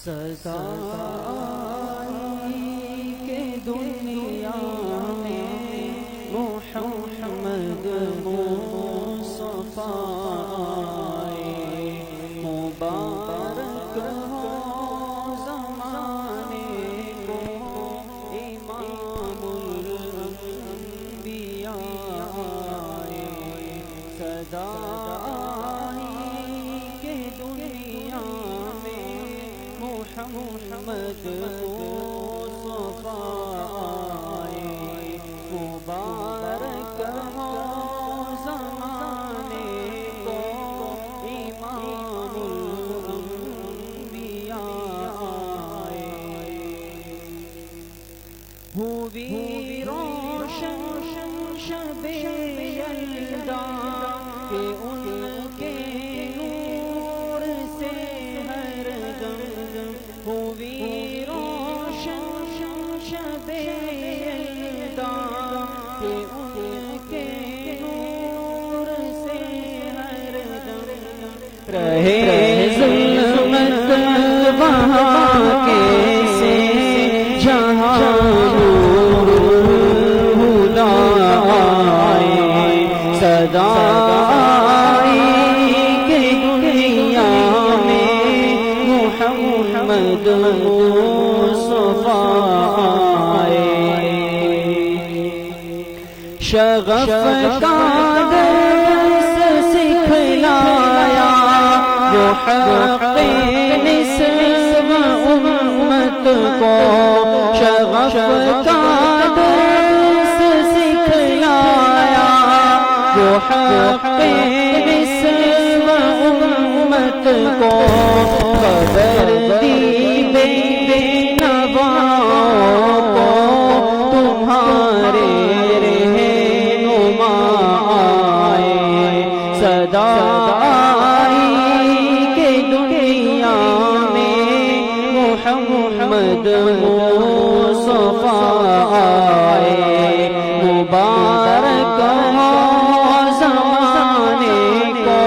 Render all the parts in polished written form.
سزائی کہ دنیا میں محمد مصطفی مبارک ہو زمانے کو امام الانبیاء سزائی کہ دنیا میں محمد مصطفی مبارک ہو زمانے کو امام الانبیاء ہوئی روشن شب یلدا کہ ان کے نور سے ہر دم ہوئی روشن شب یلدا کہ ان کے نور سے ہر دم رہے ظلمت وہاں کیسے جہاں نور بھلائے صدائی کہ دنیا میں محمد مصطفی شغف کا درس سکھلایا وہ حق نسب امت کو شغف کا درس سکھلایا وہ حق نسب امت کو خبر دی بے نواؤں کو تمہارے رہنما صدائی کہ دنیا میں محمد مصطفی مبارک ہو زمانے کو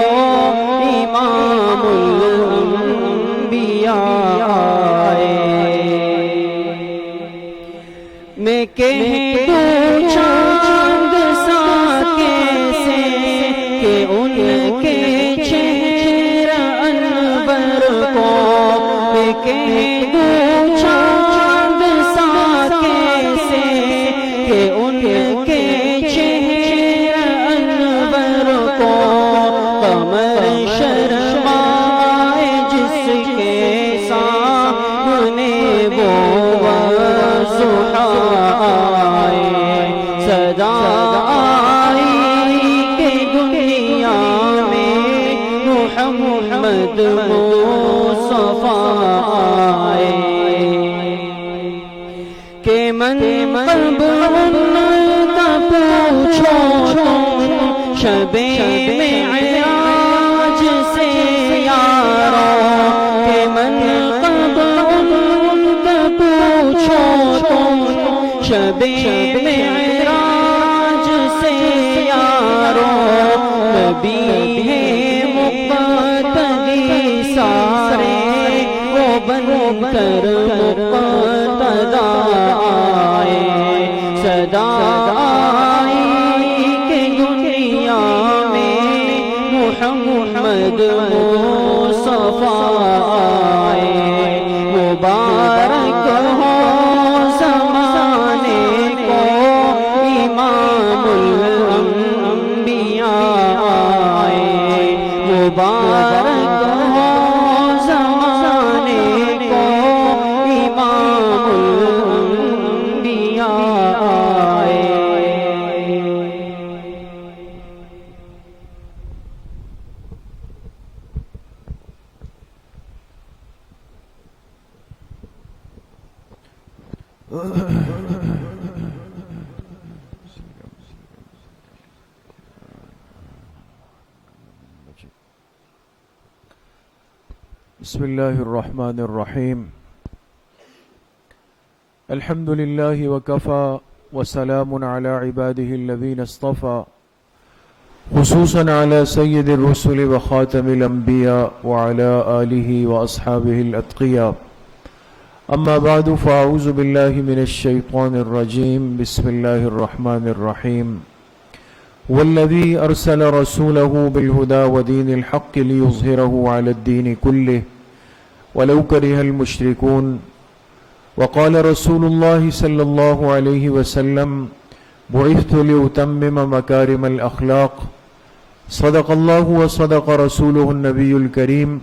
امام الانبیاء میں کہہ دوں چاند سا کیسے کہ ان کے چہرہ انور کو میں کہہ دوں چاند سا کیسے کہ ان کے چہرہ انور کو قمر شرمائے جس کے سامنے وہ صدائی کہ دنیا میں محمد مصطفی کہ من کا پوچھو شب معراج سے یارو کہ من کا پوچھو شب معراج سے یارو نبی ہے مقتدی سارے وہ بن کر مقتدا آئے صدائی کہ دنیا میں محمد مصطفی مبارک ہو زمانے کو امام الانبیاء مبارک ہو زمانے کو امام الانبیاء بسم الله الرحمن الرحيم الحمد لله وكفى وسلام على عباده الذين اصطفى خصوصا على سيد الرسل وخاتم الأنبياء وعلى آله وأصحابه الأتقياء أما بعد فأعوذ بالله من الشيطان الرجيم بسم الله الرحمن الرحيم والذي أرسل رسوله بالهدى ودين الحق ليظهره على الدين كله ولو كره المشركون وقال رسول الله صلى الله عليه وسلم بعثت لأتمم مكارم الأخلاق صدق الله وصدق رسوله النبي الكريم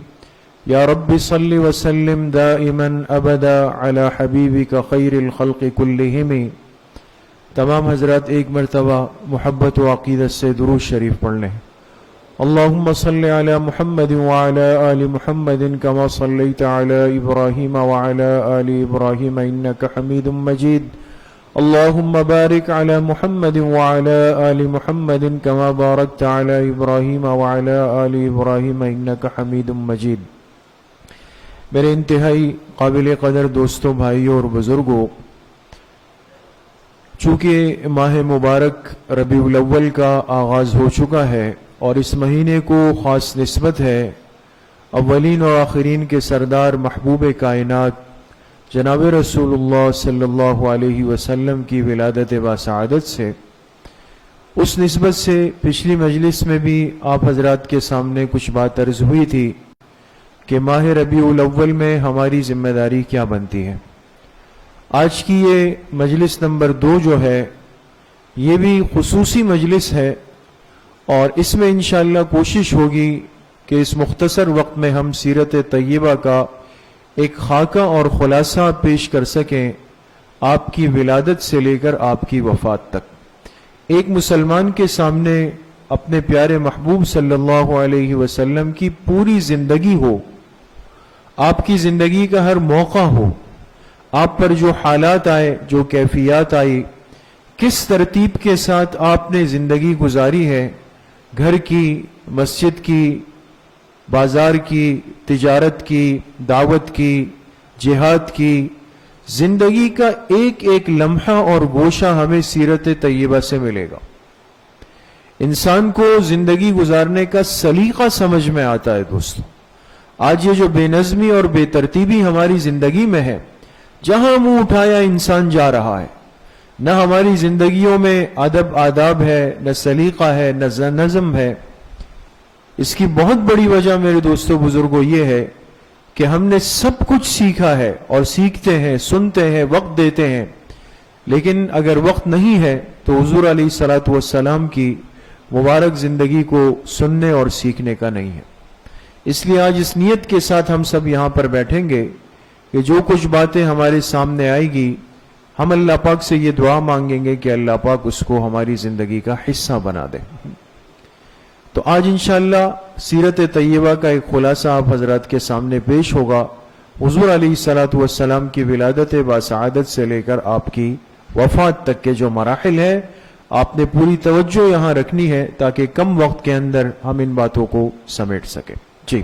یا رب صل وسلم دائما ابدا علی حبیبک خیر الخلق کلہم۔ تمام حضرات ایک مرتبہ محبت و عقیدت سے درود شریف پڑھ لیں۔ اللہم صل علی محمد وعلی آل محمد کما صلیت علی ابراہیم وعلی آل ابراہیم انک حمید مجید۔ اللہم بارک علی محمد وعلی آل محمد کما بارکت علی ابراہیم وعلی آل ابراہیم انک حمید مجید۔ میرے انتہائی قابل قدر دوستوں، بھائیوں اور بزرگوں، چونکہ ماہ مبارک ربیع الاول کا آغاز ہو چکا ہے اور اس مہینے کو خاص نسبت ہے اولین اور آخرین کے سردار محبوب کائنات جناب رسول اللہ صلی اللہ علیہ وسلم کی ولادت باسعادت سے، اس نسبت سے پچھلی مجلس میں بھی آپ حضرات کے سامنے کچھ بات عرض ہوئی تھی کہ ماہ ربیع الاول میں ہماری ذمہ داری کیا بنتی ہے۔ آج کی یہ مجلس نمبر 2 جو ہے یہ بھی خصوصی مجلس ہے اور اس میں انشاءاللہ کوشش ہوگی کہ اس مختصر وقت میں ہم سیرت طیبہ کا ایک خاکہ اور خلاصہ پیش کر سکیں، آپ کی ولادت سے لے کر آپ کی وفات تک۔ ایک مسلمان کے سامنے اپنے پیارے محبوب صلی اللہ علیہ وسلم کی پوری زندگی ہو، آپ کی زندگی کا ہر موقع ہو، آپ پر جو حالات آئے، جو کیفیات آئی، کس ترتیب کے ساتھ آپ نے زندگی گزاری ہے، گھر کی، مسجد کی، بازار کی، تجارت کی، دعوت کی، جہاد کی، زندگی کا ایک ایک لمحہ اور گوشہ ہمیں سیرت طیبہ سے ملے گا۔ انسان کو زندگی گزارنے کا سلیقہ سمجھ میں آتا ہے دوستو۔ آج یہ جو بے نظمی اور بے ترتیبی ہماری زندگی میں ہے، جہاں منہ اٹھایا انسان جا رہا ہے، نہ ہماری زندگیوں میں ادب آداب ہے، نہ سلیقہ ہے، نہ نظم ہے۔ اس کی بہت بڑی وجہ میرے دوستو بزرگوں یہ ہے کہ ہم نے سب کچھ سیکھا ہے اور سیکھتے ہیں، سنتے ہیں، وقت دیتے ہیں، لیکن اگر وقت نہیں ہے تو حضور علیہ الصلوۃ والسلام کی مبارک زندگی کو سننے اور سیکھنے کا نہیں ہے۔ اس لیے آج اس نیت کے ساتھ ہم سب یہاں پر بیٹھیں گے کہ جو کچھ باتیں ہمارے سامنے آئے گی، ہم اللہ پاک سے یہ دعا مانگیں گے کہ اللہ پاک اس کو ہماری زندگی کا حصہ بنا دے۔ تو آج انشاءاللہ سیرت طیبہ کا ایک خلاصہ آپ حضرات کے سامنے پیش ہوگا، حضور علیہ الصلوۃ والسلام کی ولادت باسعادت سے لے کر آپ کی وفات تک کے جو مراحل ہیں، آپ نے پوری توجہ یہاں رکھنی ہے تاکہ کم وقت کے اندر ہم ان باتوں کو سمیٹ سکیں۔ جی،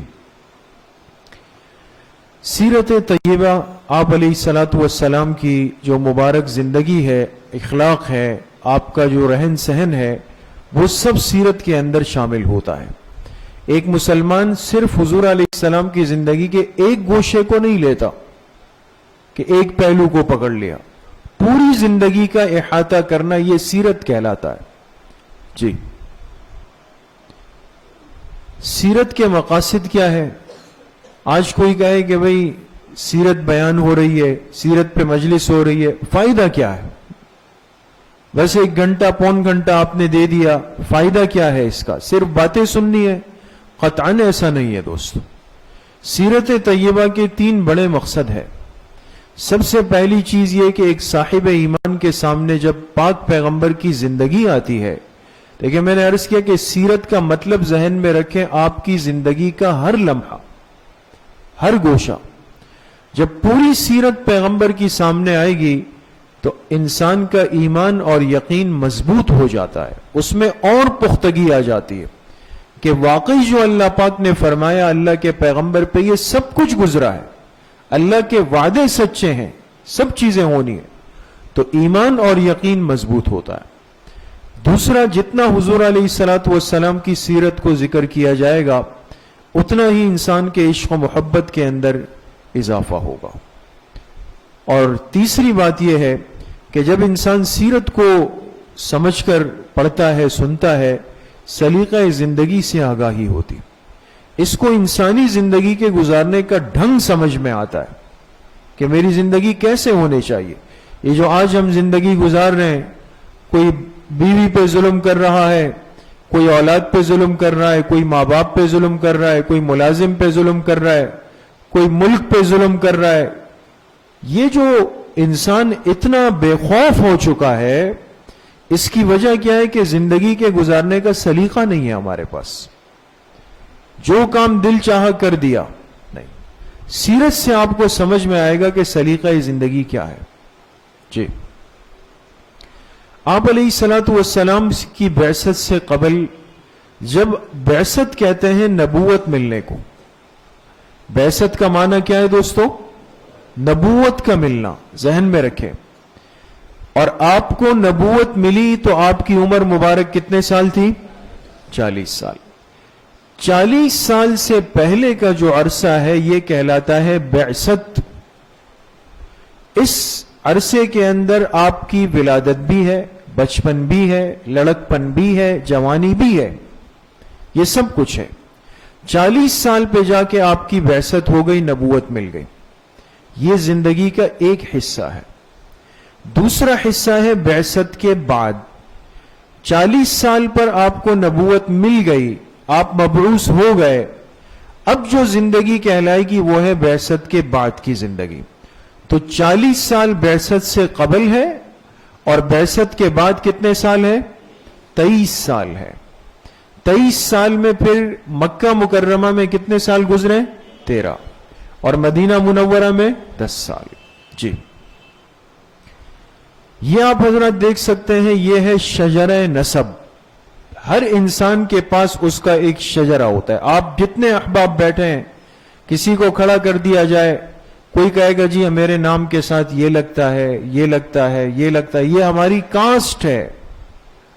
سیرت طیبہ آپ علیہ الصلوۃ والسلام کی جو مبارک زندگی ہے، اخلاق ہے، آپ کا جو رہن سہن ہے، وہ سب سیرت کے اندر شامل ہوتا ہے۔ ایک مسلمان صرف حضور علیہ السلام کی زندگی کے ایک گوشے کو نہیں لیتا کہ ایک پہلو کو پکڑ لیا، پوری زندگی کا احاطہ کرنا یہ سیرت کہلاتا ہے۔ جی، سیرت کے مقاصد کیا ہے؟ آج کوئی کہے کہ بھئی سیرت بیان ہو رہی ہے، سیرت پہ مجلس ہو رہی ہے، فائدہ کیا ہے؟ بس 1 گھنٹہ پون گھنٹہ آپ نے دے دیا، فائدہ کیا ہے اس کا؟ صرف باتیں سننی ہے؟ قطعاً ایسا نہیں ہے دوستو۔ سیرت طیبہ کے 3 بڑے مقصد ہیں۔ سب سے پہلی چیز یہ کہ ایک صاحب ایمان کے سامنے جب پاک پیغمبر کی زندگی آتی ہے، دیکھیں میں نے عرض کیا کہ سیرت کا مطلب ذہن میں رکھیں آپ کی زندگی کا ہر لمحہ، ہر گوشہ۔ جب پوری سیرت پیغمبر کی سامنے آئے گی تو انسان کا ایمان اور یقین مضبوط ہو جاتا ہے، اس میں اور پختگی آ جاتی ہے کہ واقعی جو اللہ پاک نے فرمایا اللہ کے پیغمبر پہ یہ سب کچھ گزرا ہے، اللہ کے وعدے سچے ہیں، سب چیزیں ہونی ہیں، تو ایمان اور یقین مضبوط ہوتا ہے۔ دوسرا، جتنا حضور علیہ الصلوۃ والسلام کی سیرت کو ذکر کیا جائے گا اتنا ہی انسان کے عشق و محبت کے اندر اضافہ ہوگا۔ اور تیسری بات یہ ہے کہ جب انسان سیرت کو سمجھ کر پڑھتا ہے، سنتا ہے، سلیقہ زندگی سے آگاہی ہوتی، اس کو انسانی زندگی کے گزارنے کا ڈھنگ سمجھ میں آتا ہے کہ میری زندگی کیسے ہونی چاہیے۔ یہ جو آج ہم زندگی گزار رہے ہیں، کوئی بیوی پہ ظلم کر رہا ہے، کوئی اولاد پہ ظلم کر رہا ہے، کوئی ماں باپ پہ ظلم کر رہا ہے، کوئی ملازم پہ ظلم کر رہا ہے، کوئی ملک پہ ظلم کر رہا ہے، یہ جو انسان اتنا بے خوف ہو چکا ہے، اس کی وجہ کیا ہے کہ زندگی کے گزارنے کا سلیقہ نہیں ہے ہمارے پاس، جو کام دل چاہا کر دیا نہیں۔ سیرت سے آپ کو سمجھ میں آئے گا کہ سلیقہ زندگی کیا ہے۔ جی، آپ علیہ الصلوۃ والسلام کی بعثت سے قبل، جب بعثت کہتے ہیں نبوت ملنے کو، بعثت کا معنی کیا ہے دوستو؟ نبوت کا ملنا، ذہن میں رکھیں۔ اور آپ کو نبوت ملی تو آپ کی عمر مبارک کتنے سال تھی؟ 40 سال۔ 40 سال سے پہلے کا جو عرصہ ہے یہ کہلاتا ہے بعثت۔ اس عرصے کے اندر آپ کی ولادت بھی ہے، بچپن بھی ہے، لڑکپن بھی ہے، جوانی بھی ہے، یہ سب کچھ ہے۔ 40 سال پہ جا کے آپ کی بعثت ہو گئی، نبوت مل گئی۔ یہ زندگی کا ایک حصہ ہے۔ دوسرا حصہ ہے بعثت کے بعد۔ 40 سال پر آپ کو نبوت مل گئی، آپ مبعوث ہو گئے، اب جو زندگی کہلائے گی وہ ہے بعثت کے بعد کی زندگی۔ تو 40 سال بعثت سے قبل ہے، اور بعثت کے بعد کتنے سال ہے؟ 23 سال ہے۔ 23 سال میں پھر مکہ مکرمہ میں کتنے سال گزرے؟ 13، اور مدینہ منورہ میں 10 سال۔ جی، یہ آپ حضرات دیکھ سکتے ہیں، یہ ہے شجرہ نسب۔ ہر انسان کے پاس اس کا ایک شجرہ ہوتا ہے۔ آپ جتنے احباب بیٹھے ہیں، کسی کو کھڑا کر دیا جائے، کوئی کہے گا جی میرے نام کے ساتھ یہ لگتا ہے، یہ لگتا ہے، یہ لگتا ہے، یہ ہماری کاسٹ ہے،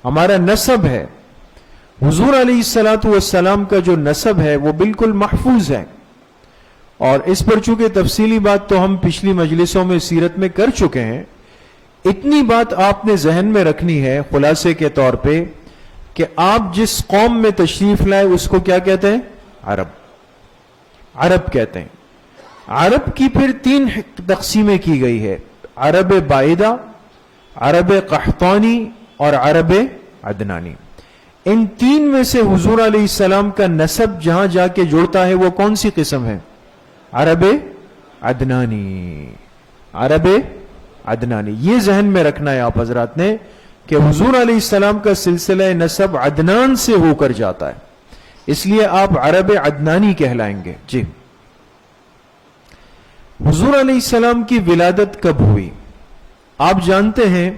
ہمارا نسب ہے۔ حضور علیہ الصلوۃ والسلام کا جو نسب ہے وہ بالکل محفوظ ہے، اور اس پر چونکہ تفصیلی بات تو ہم پچھلی مجلسوں میں سیرت میں کر چکے ہیں۔ اتنی بات آپ نے ذہن میں رکھنی ہے خلاصے کے طور پہ کہ آپ جس قوم میں تشریف لائے اس کو کیا کہتے ہیں؟ عرب۔ عرب کہتے ہیں۔ عرب کی پھر 3 تقسیمیں کی گئی ہے: عرب بائدہ، عرب قحطانی اور عرب عدنانی۔ ان 3 میں سے حضور علیہ السلام کا نسب جہاں جا کے جڑتا ہے وہ کون سی قسم ہے؟ عرب عدنانی۔ عرب عدنانی، یہ ذہن میں رکھنا ہے آپ حضرات نے کہ حضور علیہ السلام کا سلسلہ نسب عدنان سے ہو کر جاتا ہے، اس لیے آپ عرب عدنانی کہلائیں گے۔ جی، حضور علیہ السلام کی ولادت کب ہوئی؟ آپ جانتے ہیں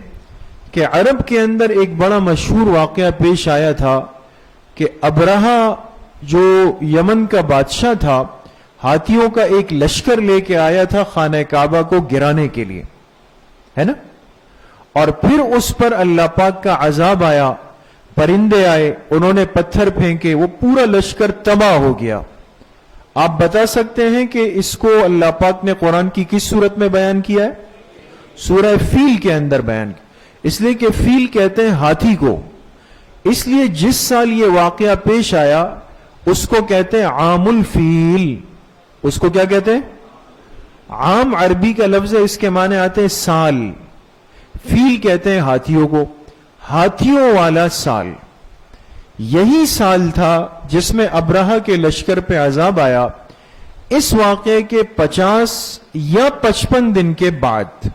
کہ عرب کے اندر ایک بڑا مشہور واقعہ پیش آیا تھا کہ ابرہہ جو یمن کا بادشاہ تھا، ہاتھیوں کا ایک لشکر لے کے آیا تھا خانہ کعبہ کو گرانے کے لیے، ہے نا؟ اور پھر اس پر اللہ پاک کا عذاب آیا، پرندے آئے، انہوں نے پتھر پھینکے، وہ پورا لشکر تباہ ہو گیا۔ آپ بتا سکتے ہیں کہ اس کو اللہ پاک نے قرآن کی کس صورت میں بیان کیا ہے؟ سورہ فیل کے اندر بیان کیا، اس لیے کہ فیل کہتے ہیں ہاتھی کو، اس لیے جس سال یہ واقعہ پیش آیا اس کو کہتے ہیں عام الفیل۔ اس کو کیا کہتے ہیں؟ عام عربی کا لفظ ہے، اس کے معنی آتے ہیں سال۔ فیل کہتے ہیں ہاتھیوں کو، ہاتھیوں والا سال۔ یہی سال تھا جس میں ابرہہ کے لشکر پہ عذاب آیا۔ اس واقعے کے 50 یا 55 دن کے بعد،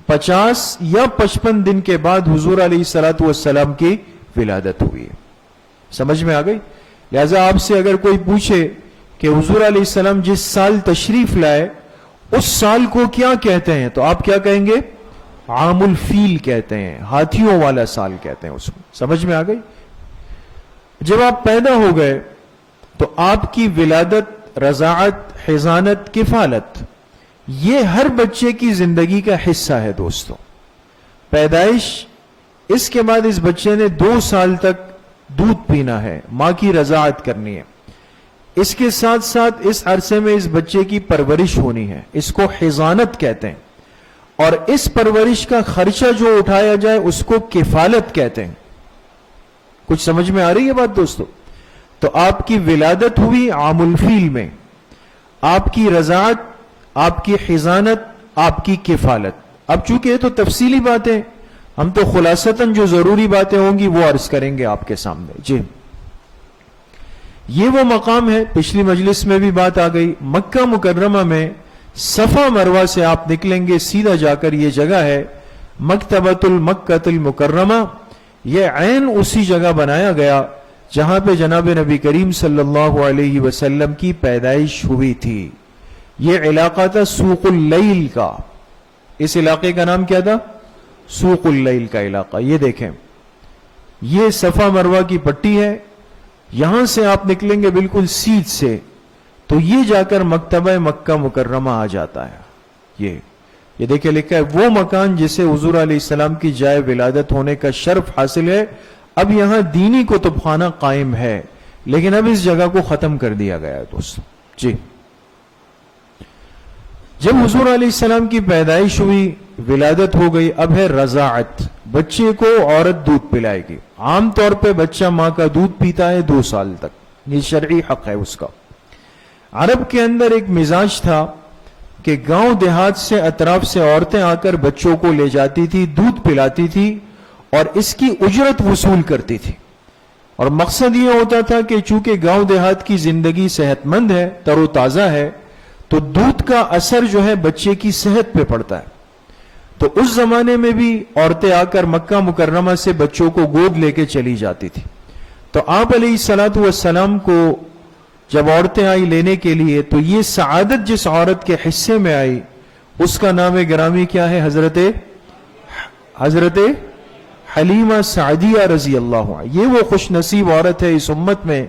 50 یا 55 دن کے بعد حضور علیہ الصلوۃ والسلام کی ولادت ہوئی ہے۔ سمجھ میں آ گئی؟ لہذا آپ سے اگر کوئی پوچھے کہ حضور علیہ السلام جس سال تشریف لائے اس سال کو کیا کہتے ہیں، تو آپ کیا کہیں گے؟ عام الفیل کہتے ہیں، ہاتھیوں والا سال کہتے ہیں اس کو۔ سمجھ میں آ گئی؟ جب آپ پیدا ہو گئے تو آپ کی ولادت، رضاعت، حضانت، کفالت، یہ ہر بچے کی زندگی کا حصہ ہے دوستو۔ پیدائش، اس کے بعد اس بچے نے 2 سال تک دودھ پینا ہے، ماں کی رضاعت کرنی ہے، اس کے ساتھ ساتھ اس عرصے میں اس بچے کی پرورش ہونی ہے، اس کو حضانت کہتے ہیں۔ اور اس پرورش کا خرچہ جو اٹھایا جائے اس کو کفالت کہتے ہیں. کچھ سمجھ میں آ رہی ہے بات دوستو؟ تو آپ کی ولادت ہوئی عام الفیل میں، آپ کی رضاعت، آپ کی حضانت، آپ کی کفالت. اب چونکہ یہ تو تفصیلی باتیں، ہم تو خلاصتاً جو ضروری باتیں ہوں گی وہ عرض کریں گے آپ کے سامنے. جی، یہ وہ مقام ہے، پچھلی مجلس میں بھی بات آ گئی، مکہ مکرمہ میں صفا مروہ سے آپ نکلیں گے، سیدھا جا کر یہ جگہ ہے مکتبۃ المکۃ المکرمہ. یہ عین اسی جگہ بنایا گیا جہاں پہ جناب نبی کریم صلی اللہ علیہ وسلم کی پیدائش ہوئی تھی. یہ علاقہ تھا سوق اللیل کا. اس علاقے کا نام کیا تھا؟ سوق اللیل کا علاقہ. یہ دیکھیں، یہ صفا مروہ کی پٹی ہے، یہاں سے آپ نکلیں گے بالکل سیدھ سے تو یہ جا کر مکتبہ مکہ مکرمہ آ جاتا ہے. یہ دیکھیں لکھا ہے وہ مکان جسے حضور علیہ السلام کی جائے ولادت ہونے کا شرف حاصل ہے. اب یہاں دینی کتب خانہ قائم ہے لیکن اب اس جگہ کو ختم کر دیا گیا ہے دوستو. جی، جب حضور علیہ السلام کی پیدائش ہوئی، ولادت ہو گئی، اب ہے رضاعت. بچے کو عورت دودھ پلائے گی. عام طور پہ بچہ ماں کا دودھ پیتا ہے 2 سال تک، یہ شرعی حق ہے اس کا. عرب کے اندر ایک مزاج تھا کہ گاؤں دیہات سے اطراف سے عورتیں آ کر بچوں کو لے جاتی تھی، دودھ پلاتی تھی اور اس کی اجرت وصول کرتی تھی. اور مقصد یہ ہوتا تھا کہ چونکہ گاؤں دیہات کی زندگی صحت مند ہے، تر و تازہ ہے، تو دودھ کا اثر جو ہے بچے کی صحت پہ پڑتا ہے. تو اس زمانے میں بھی عورتیں آ کر مکہ مکرمہ سے بچوں کو گود لے کے چلی جاتی تھی. تو آپ علیہ الصلوۃ والسلام کو جب عورتیں آئی لینے کے لیے تو یہ سعادت جس عورت کے حصے میں آئی اس کا نام گرامی کیا ہے؟ حضرت حلیمہ سعدیہ رضی اللہ عنہ. یہ وہ خوش نصیب عورت ہے اس امت میں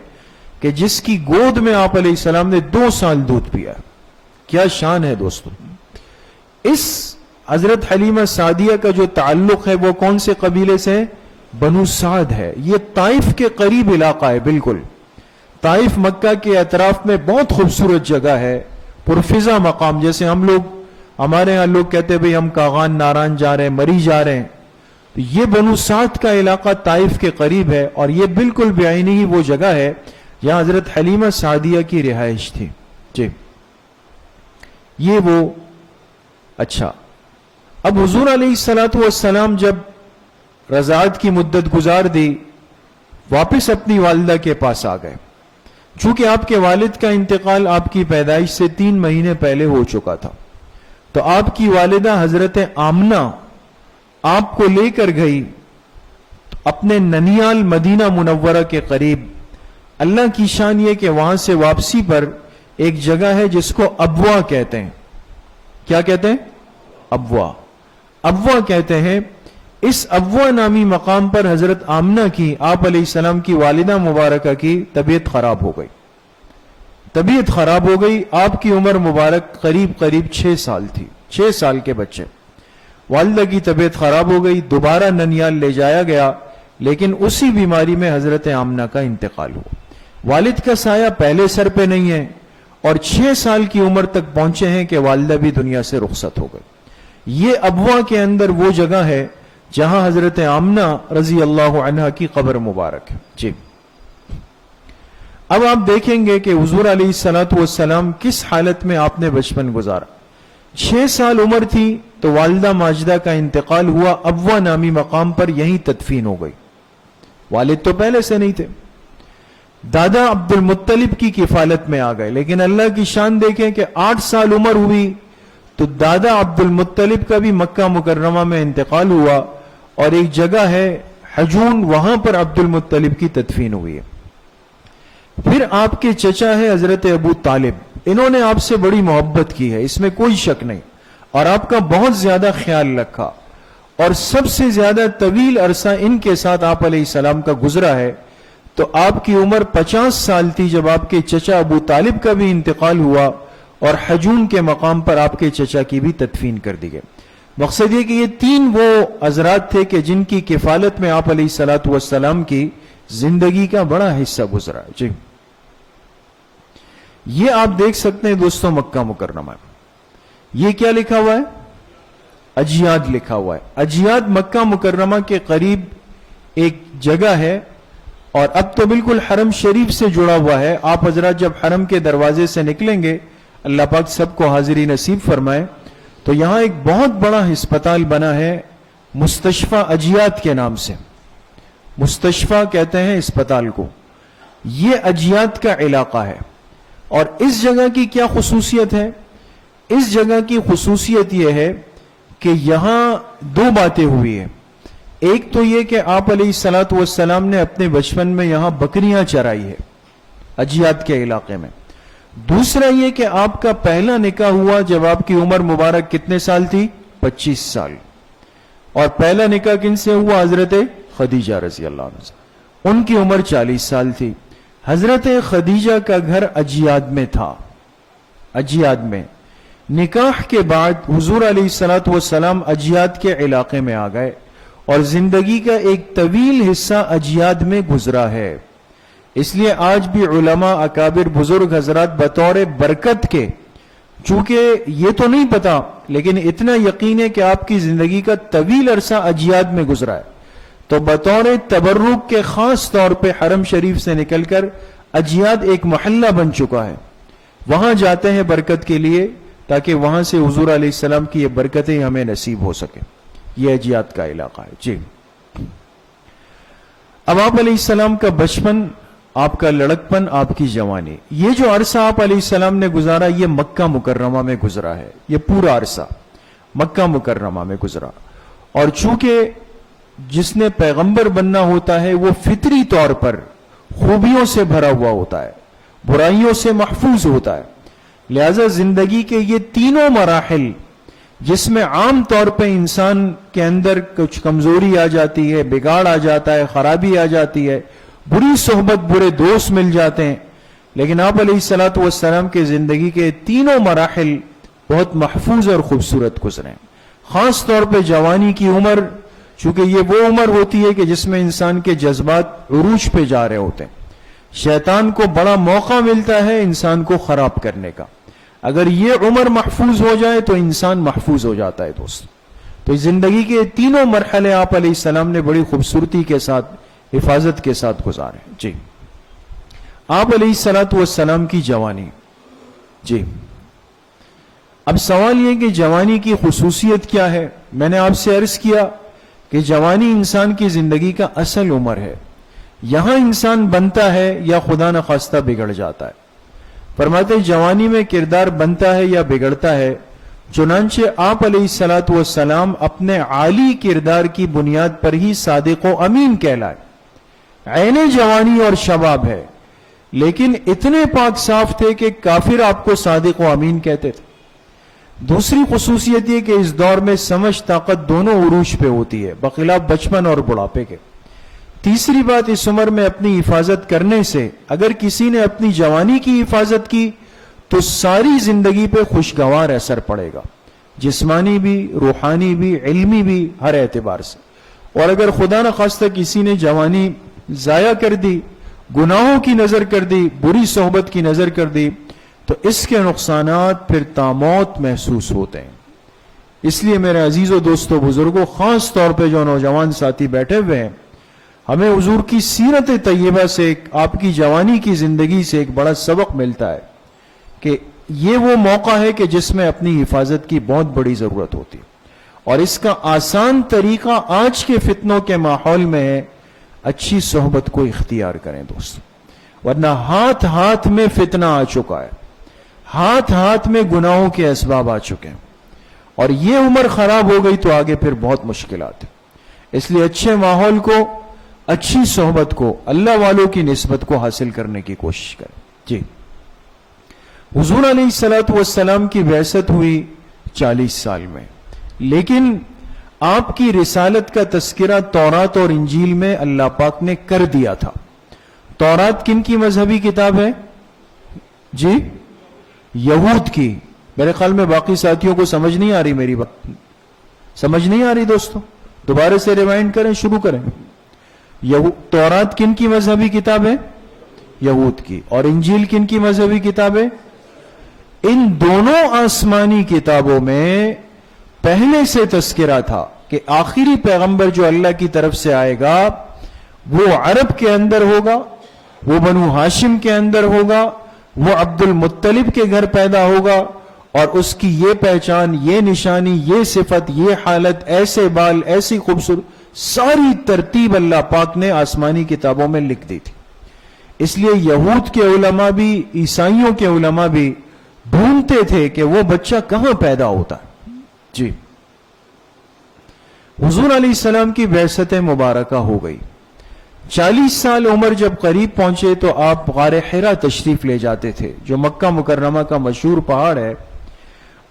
کہ جس کی گود میں آپ علیہ السلام نے 2 سال دودھ پیا. کیا شان ہے دوستو. اس حضرت حلیمہ سعدیہ کا جو تعلق ہے وہ کون سے قبیلے سے؟ بنو سعد ہے. یہ طائف کے قریب علاقہ ہے. بالکل طائف مکہ کے اطراف میں بہت خوبصورت جگہ ہے، پرفضا مقام. جیسے ہمارے ہاں لوگ کہتے ہیں بھئی ہم کاغان ناران جا رہے ہیں، مری جا رہے ہیں، تو یہ بنو سعد کا علاقہ طائف کے قریب ہے اور یہ بالکل بعینی ہی وہ جگہ ہے جہاں حضرت حلیمہ سعدیہ کی رہائش تھی. جی، یہ وہ. اچھا، اب حضور علیہ الصلوۃ والسلام جب رضاعت کی مدت گزار دی، واپس اپنی والدہ کے پاس آ گئے. چونکہ آپ کے والد کا انتقال آپ کی پیدائش سے 3 مہینے پہلے ہو چکا تھا، تو آپ کی والدہ حضرت آمنہ آپ کو لے کر گئی اپنے ننیال مدینہ منورہ کے قریب. اللہ کی شان یہ کہ وہاں سے واپسی پر ایک جگہ ہے جس کو ابوا کہتے ہیں. کیا کہتے ہیں؟ ابوا کہتے ہیں. اس ابوا نامی مقام پر حضرت آمنہ کی، آپ علیہ السلام کی والدہ مبارکہ کی طبیعت خراب ہو گئی. آپ کی عمر مبارک قریب 6 سال تھی، 6 سال کے بچے. والدہ کی طبیعت خراب ہو گئی، دوبارہ ننیال لے جایا گیا، لیکن اسی بیماری میں حضرت آمنہ کا انتقال ہوا. والد کا سایہ پہلے سر پہ نہیں ہے اور 6 سال کی عمر تک پہنچے ہیں کہ والدہ بھی دنیا سے رخصت ہو گئی. یہ ابوا کے اندر وہ جگہ ہے جہاں حضرت آمنہ رضی اللہ عنہ کی قبر مبارک ہے. جی، اب آپ دیکھیں گے کہ حضور علیہ الصلوۃ والسلام کس حالت میں آپ نے بچپن گزارا. 6 سال عمر تھی تو والدہ ماجدہ کا انتقال ہوا، ابوا نامی مقام پر یہیں تدفین ہو گئی. والد تو پہلے سے نہیں تھے. دادا عبد المطلب کی کفالت میں آ گئے، لیکن اللہ کی شان دیکھیں کہ 8 سال عمر ہوئی تو دادا عبد المطلب کا بھی مکہ مکرمہ میں انتقال ہوا اور ایک جگہ ہے حجون، وہاں پر عبد المطلب کی تدفین ہوئی ہے. پھر آپ کے چچا ہے حضرت ابو طالب. انہوں نے آپ سے بڑی محبت کی ہے، اس میں کوئی شک نہیں، اور آپ کا بہت زیادہ خیال رکھا، اور سب سے زیادہ طویل عرصہ ان کے ساتھ آپ علیہ السلام کا گزرا ہے. تو آپ کی عمر 50 سال تھی جب آپ کے چچا ابو طالب کا بھی انتقال ہوا اور حجون کے مقام پر آپ کے چچا کی بھی تدفین کر دی گئی. مقصد یہ کہ یہ 3 وہ حضرات تھے کہ جن کی کفالت میں آپ علیہ الصلوۃ والسلام کی زندگی کا بڑا حصہ گزرا. جی، یہ آپ دیکھ سکتے ہیں دوستوں مکہ مکرمہ. یہ کیا لکھا ہوا ہے؟ اجیاد لکھا ہوا ہے. اجیاد مکہ مکرمہ کے قریب ایک جگہ ہے اور اب تو بالکل حرم شریف سے جڑا ہوا ہے. آپ حضرات جب حرم کے دروازے سے نکلیں گے، اللہ پاک سب کو حاضری نصیب فرمائے، تو یہاں ایک بہت بڑا ہسپتال بنا ہے مستشفیٰ اجیاد کے نام سے. مستشفیٰ کہتے ہیں اسپتال کو. یہ اجیاد کا علاقہ ہے. اور اس جگہ کی کیا خصوصیت ہے؟ اس جگہ کی خصوصیت یہ ہے کہ یہاں دو باتیں ہوئی ہیں. ایک تو یہ کہ آپ علیہ الصلوۃ والسلام نے اپنے بچپن میں یہاں بکریاں چرائی ہے اجیاد کے علاقے میں. دوسرا یہ کہ آپ کا پہلا نکاح ہوا جب آپ کی عمر مبارک کتنے سال تھی؟ 25 سال. اور پہلا نکاح کن سے ہوا؟ حضرت خدیجہ رضی اللہ عنہ سے. ان کی عمر 40 سال تھی. حضرت خدیجہ کا گھر اجیاد میں تھا. اجیاد میں نکاح کے بعد حضور علیہ الصلوۃ والسلام اجیاد کے علاقے میں آ گئے اور زندگی کا ایک طویل حصہ اجیاد میں گزرا ہے. اس لیے آج بھی علماء اکابر بزرگ حضرات بطور برکت کے، چونکہ یہ تو نہیں پتا لیکن اتنا یقین ہے کہ آپ کی زندگی کا طویل عرصہ اجیاد میں گزرا ہے، تو بطور تبرک کے خاص طور پہ حرم شریف سے نکل کر اجیاد ایک محلہ بن چکا ہے. وہاں جاتے ہیں برکت کے لیے تاکہ وہاں سے حضور علیہ السلام کی یہ برکتیں ہمیں نصیب ہو سکے. یہ اجیاد کا علاقہ ہے. جی، اب آپ علیہ السلام کا بچپن، آپ کا لڑکپن، آپ کی جوانی، یہ جو عرصہ آپ علیہ السلام نے گزارا یہ مکہ مکرمہ میں گزرا ہے. یہ پورا عرصہ مکہ مکرمہ میں گزرا. اور چونکہ جس نے پیغمبر بننا ہوتا ہے وہ فطری طور پر خوبیوں سے بھرا ہوا ہوتا ہے، برائیوں سے محفوظ ہوتا ہے. لہذا زندگی کے یہ تینوں مراحل جس میں عام طور پہ انسان کے اندر کچھ کمزوری آ جاتی ہے، بگاڑ آ جاتا ہے، خرابی آ جاتی ہے، بری صحبت، برے دوست مل جاتے ہیں، لیکن آپ علیہ الصلوۃ والسلام کے زندگی کے تینوں مراحل بہت محفوظ اور خوبصورت گزرے. خاص طور پہ جوانی کی عمر، چونکہ یہ وہ عمر ہوتی ہے کہ جس میں انسان کے جذبات عروج پہ جا رہے ہوتے ہیں. شیطان کو بڑا موقع ملتا ہے انسان کو خراب کرنے کا. اگر یہ عمر محفوظ ہو جائے تو انسان محفوظ ہو جاتا ہے دوست. تو زندگی کے تینوں مرحلے آپ علیہ السلام نے بڑی خوبصورتی کے ساتھ، حفاظت کے ساتھ گزارے. جی، آپ علیہ الصلوۃ والسلام کی جوانی. جی، اب سوال یہ کہ جوانی کی خصوصیت کیا ہے؟ میں نے آپ سے عرض کیا کہ جوانی انسان کی زندگی کا اصل عمر ہے. یہاں انسان بنتا ہے یا خدا نخواستہ بگڑ جاتا ہے. فرماتے جوانی میں کردار بنتا ہے یا بگڑتا ہے. چنانچہ آپ علیہ الصلوۃ والسلام اپنے عالی کردار کی بنیاد پر ہی صادق و امین کہلائے. عین جوانی اور شباب ہے، لیکن اتنے پاک صاف تھے کہ کافر آپ کو صادق و امین کہتے تھے. دوسری خصوصیت یہ کہ اس دور میں سمجھ طاقت دونوں عروج پہ ہوتی ہے بخلاف بچپن اور بڑھاپے کے. تیسری بات، اس عمر میں اپنی حفاظت کرنے سے اگر کسی نے اپنی جوانی کی حفاظت کی تو ساری زندگی پہ خوشگوار اثر پڑے گا، جسمانی بھی، روحانی بھی، علمی بھی، ہر اعتبار سے. اور اگر خدا نخواستہ کسی نے جوانی ضائع کر دی، گناہوں کی نظر کر دی، بری صحبت کی نظر کر دی، تو اس کے نقصانات پھر تاموت محسوس ہوتے ہیں. اس لیے میرے عزیز و دوستو بزرگوں، خاص طور پہ جو نوجوان ساتھی بیٹھے ہوئے ہیں، ہمیں حضور کی سیرت طیبہ سے، آپ کی جوانی کی زندگی سے ایک بڑا سبق ملتا ہے کہ یہ وہ موقع ہے کہ جس میں اپنی حفاظت کی بہت بڑی ضرورت ہوتی ہے. اور اس کا آسان طریقہ آج کے فتنوں کے ماحول میں ہے، اچھی صحبت کو اختیار کریں دوست، ورنہ ہاتھ ہاتھ میں فتنہ آ چکا ہے، ہاتھ ہاتھ میں گناہوں کے اسباب آ چکے ہیں، اور یہ عمر خراب ہو گئی تو آگے پھر بہت مشکلات ہیں. اس لیے اچھے ماحول کو، اچھی صحبت کو، اللہ والوں کی نسبت کو حاصل کرنے کی کوشش کریں. جی، حضور علیہ الصلوۃ والسلام کی بعثت ہوئی 40 سال میں، لیکن آپ کی رسالت کا تذکرہ تورات اور انجیل میں اللہ پاک نے کر دیا تھا. تورات کن کی مذہبی کتاب ہے؟ جی، یہود کی. میرے خیال میں باقی ساتھیوں کو سمجھ نہیں آ رہی، میری بات سمجھ نہیں آ رہی دوستو، دوبارہ سے ریوائنڈ کریں، شروع کریں. تورات کن کی مذہبی کتاب ہے؟ یہود کی. اور انجیل کن کی مذہبی کتاب ہے؟ ان دونوں آسمانی کتابوں میں پہلے سے تذکرہ تھا کہ آخری پیغمبر جو اللہ کی طرف سے آئے گا وہ عرب کے اندر ہوگا، وہ بنو ہاشم کے اندر ہوگا، وہ عبد المطلب کے گھر پیدا ہوگا، اور اس کی یہ پہچان، یہ نشانی، یہ صفت، یہ حالت، ایسے بال، ایسی خوبصورت، ساری ترتیب اللہ پاک نے آسمانی کتابوں میں لکھ دی تھی۔ اس لیے یہود کے علماء بھی، عیسائیوں کے علماء بھی ڈھونڈتے تھے کہ وہ بچہ کہاں پیدا ہوتا ہے۔ جی، حضور علیہ السلام کی بعثت مبارکہ ہو گئی، 40 سال عمر جب قریب پہنچے تو آپ غار حرا تشریف لے جاتے تھے، جو مکہ مکرمہ کا مشہور پہاڑ ہے۔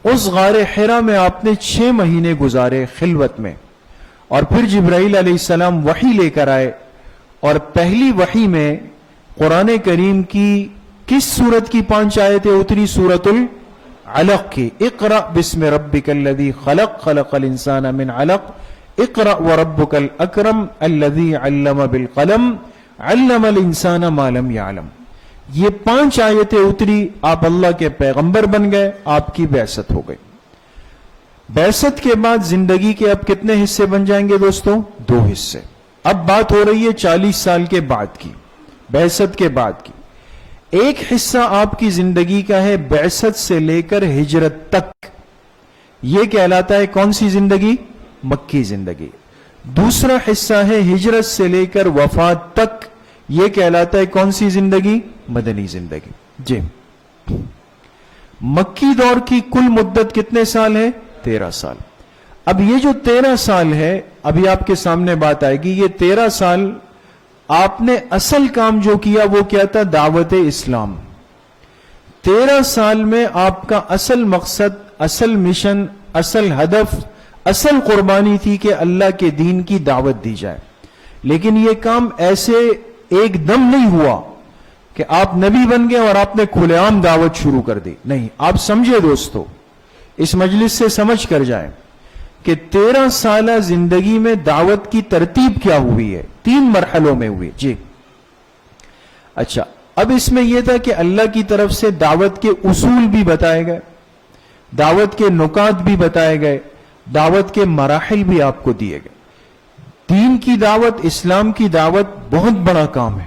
اس غار حرا میں آپ نے 6 مہینے گزارے خلوت میں، اور پھر جبرائیل علیہ السلام وحی لے کر آئے، اور پہلی وحی میں قرآن کریم کی کس سورت کی 5 آیتیں اتری؟ سورت العلق کی، اقرأ بسم ربک الذی خلق، خلق الانسان من علق، اقرأ وربک الاکرم الذی علم بالقلم، علم الانسان ما لم يعلم۔ یہ 5 آیتیں اتری، آپ اللہ کے پیغمبر بن گئے، آپ کی بعثت ہو گئی۔ بعثت کے بعد زندگی کے اب کتنے حصے بن جائیں گے دوستوں؟ 2 حصے۔ اب بات ہو رہی ہے 40 سال کے بعد کی، بعثت کے بعد کی۔ ایک حصہ آپ کی زندگی کا ہے بعثت سے لے کر ہجرت تک، یہ کہلاتا ہے کون سی زندگی؟ مکی زندگی۔ دوسرا حصہ ہے ہجرت سے لے کر وفات تک، یہ کہلاتا ہے کون سی زندگی؟ مدنی زندگی۔ جی، مکی دور کی کل مدت کتنے سال ہے؟ 13 سال۔ اب یہ جو 13 سال ہے، ابھی آپ کے سامنے بات آئے گی، یہ 13 سال آپ نے اصل کام جو کیا وہ کیا تھا؟ دعوت اسلام۔ 13 سال میں آپ کا اصل مقصد، اصل مشن، اصل ہدف، اصل قربانی تھی کہ اللہ کے دین کی دعوت دی جائے۔ لیکن یہ کام ایسے ایک دم نہیں ہوا کہ آپ نبی بن گئے اور آپ نے کھلے عام دعوت شروع کر دی، نہیں۔ آپ سمجھے دوستو، اس مجلس سے سمجھ کر جائیں کہ 13 سالہ زندگی میں دعوت کی ترتیب کیا ہوئی ہے؟ 3 مرحلوں میں ہوئی۔ جی، اچھا، اب اس میں یہ تھا کہ اللہ کی طرف سے دعوت کے اصول بھی بتائے گئے، دعوت کے نکات بھی بتائے گئے، دعوت کے مراحل بھی آپ کو دیے گئے۔ دین کی دعوت، اسلام کی دعوت بہت بڑا کام ہے۔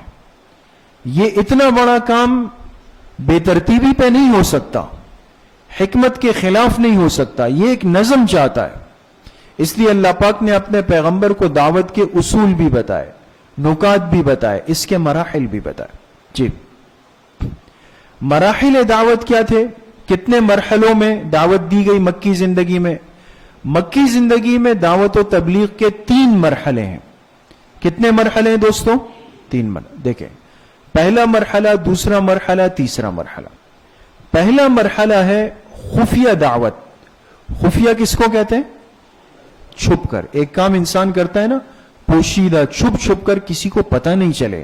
یہ اتنا بڑا کام بے ترتیبی پہ نہیں ہو سکتا، حکمت کے خلاف نہیں ہو سکتا، یہ ایک نظم چاہتا ہے۔ اس لیے اللہ پاک نے اپنے پیغمبر کو دعوت کے اصول بھی بتائے، نکات بھی بتائے، اس کے مراحل بھی بتائے۔ جی، مراحل دعوت کیا تھے؟ کتنے مرحلوں میں دعوت دی گئی مکی زندگی میں؟ مکی زندگی میں دعوت و تبلیغ کے 3 مرحلے ہیں۔ کتنے مرحلے ہیں دوستوں؟ 3 مرحلے۔ دیکھیں، پہلا مرحلہ، دوسرا مرحلہ، تیسرا مرحلہ۔ پہلا مرحلہ ہے خفیہ دعوت۔ خفیہ کس کو کہتے ہیں؟ چھپ کر ایک کام انسان کرتا ہے نا، پوشیدہ، چھپ چھپ کر، کسی کو پتہ نہیں چلے۔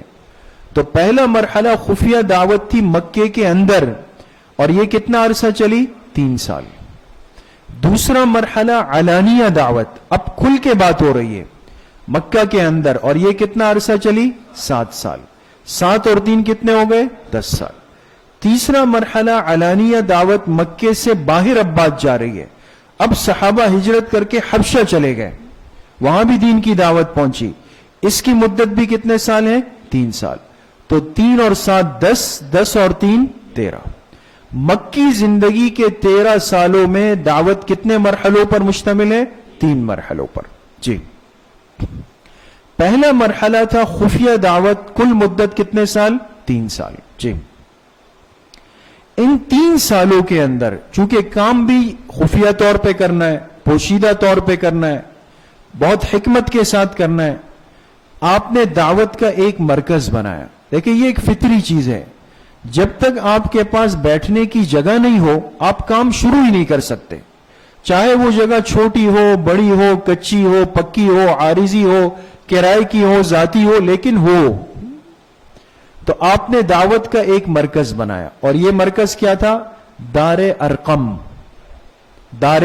تو پہلا مرحلہ خفیہ دعوت تھی مکے کے اندر، اور یہ کتنا عرصہ چلی؟ 3 سال۔ دوسرا مرحلہ علانیہ دعوت، اب کھل کے بات ہو رہی ہے، مکہ کے اندر، اور یہ کتنا عرصہ چلی؟ 7 سال۔ 7 اور 3 کتنے ہو گئے؟ 10 سال۔ تیسرا مرحلہ علانیہ دعوت، مکے سے باہر اب بات جا رہی ہے، اب صحابہ ہجرت کر کے حبشہ چلے گئے، وہاں بھی دین کی دعوت پہنچی۔ اس کی مدت بھی کتنے سال ہے؟ 3 سال۔ تو 3 اور 7 10، 10 اور 3 13۔ مکی زندگی کے 13 سالوں میں دعوت کتنے مرحلوں پر مشتمل ہے؟ 3 مرحلوں پر۔ جی، پہلا مرحلہ تھا خفیہ دعوت، کل مدت کتنے سال؟ 3 سال۔ جی، ان 3 سالوں کے اندر چونکہ کام بھی خفیہ طور پہ کرنا ہے، پوشیدہ طور پہ کرنا ہے، بہت حکمت کے ساتھ کرنا ہے، آپ نے دعوت کا ایک مرکز بنایا۔ دیکھیں، یہ ایک فطری چیز ہے، جب تک آپ کے پاس بیٹھنے کی جگہ نہیں ہو آپ کام شروع ہی نہیں کر سکتے، چاہے وہ جگہ چھوٹی ہو، بڑی ہو، کچی ہو، پکی ہو، عارضی ہو، کرائے کی ہو، ذاتی ہو، لیکن ہو۔ تو آپ نے دعوت کا ایک مرکز بنایا، اور یہ مرکز کیا تھا؟ دار ارقم۔ دار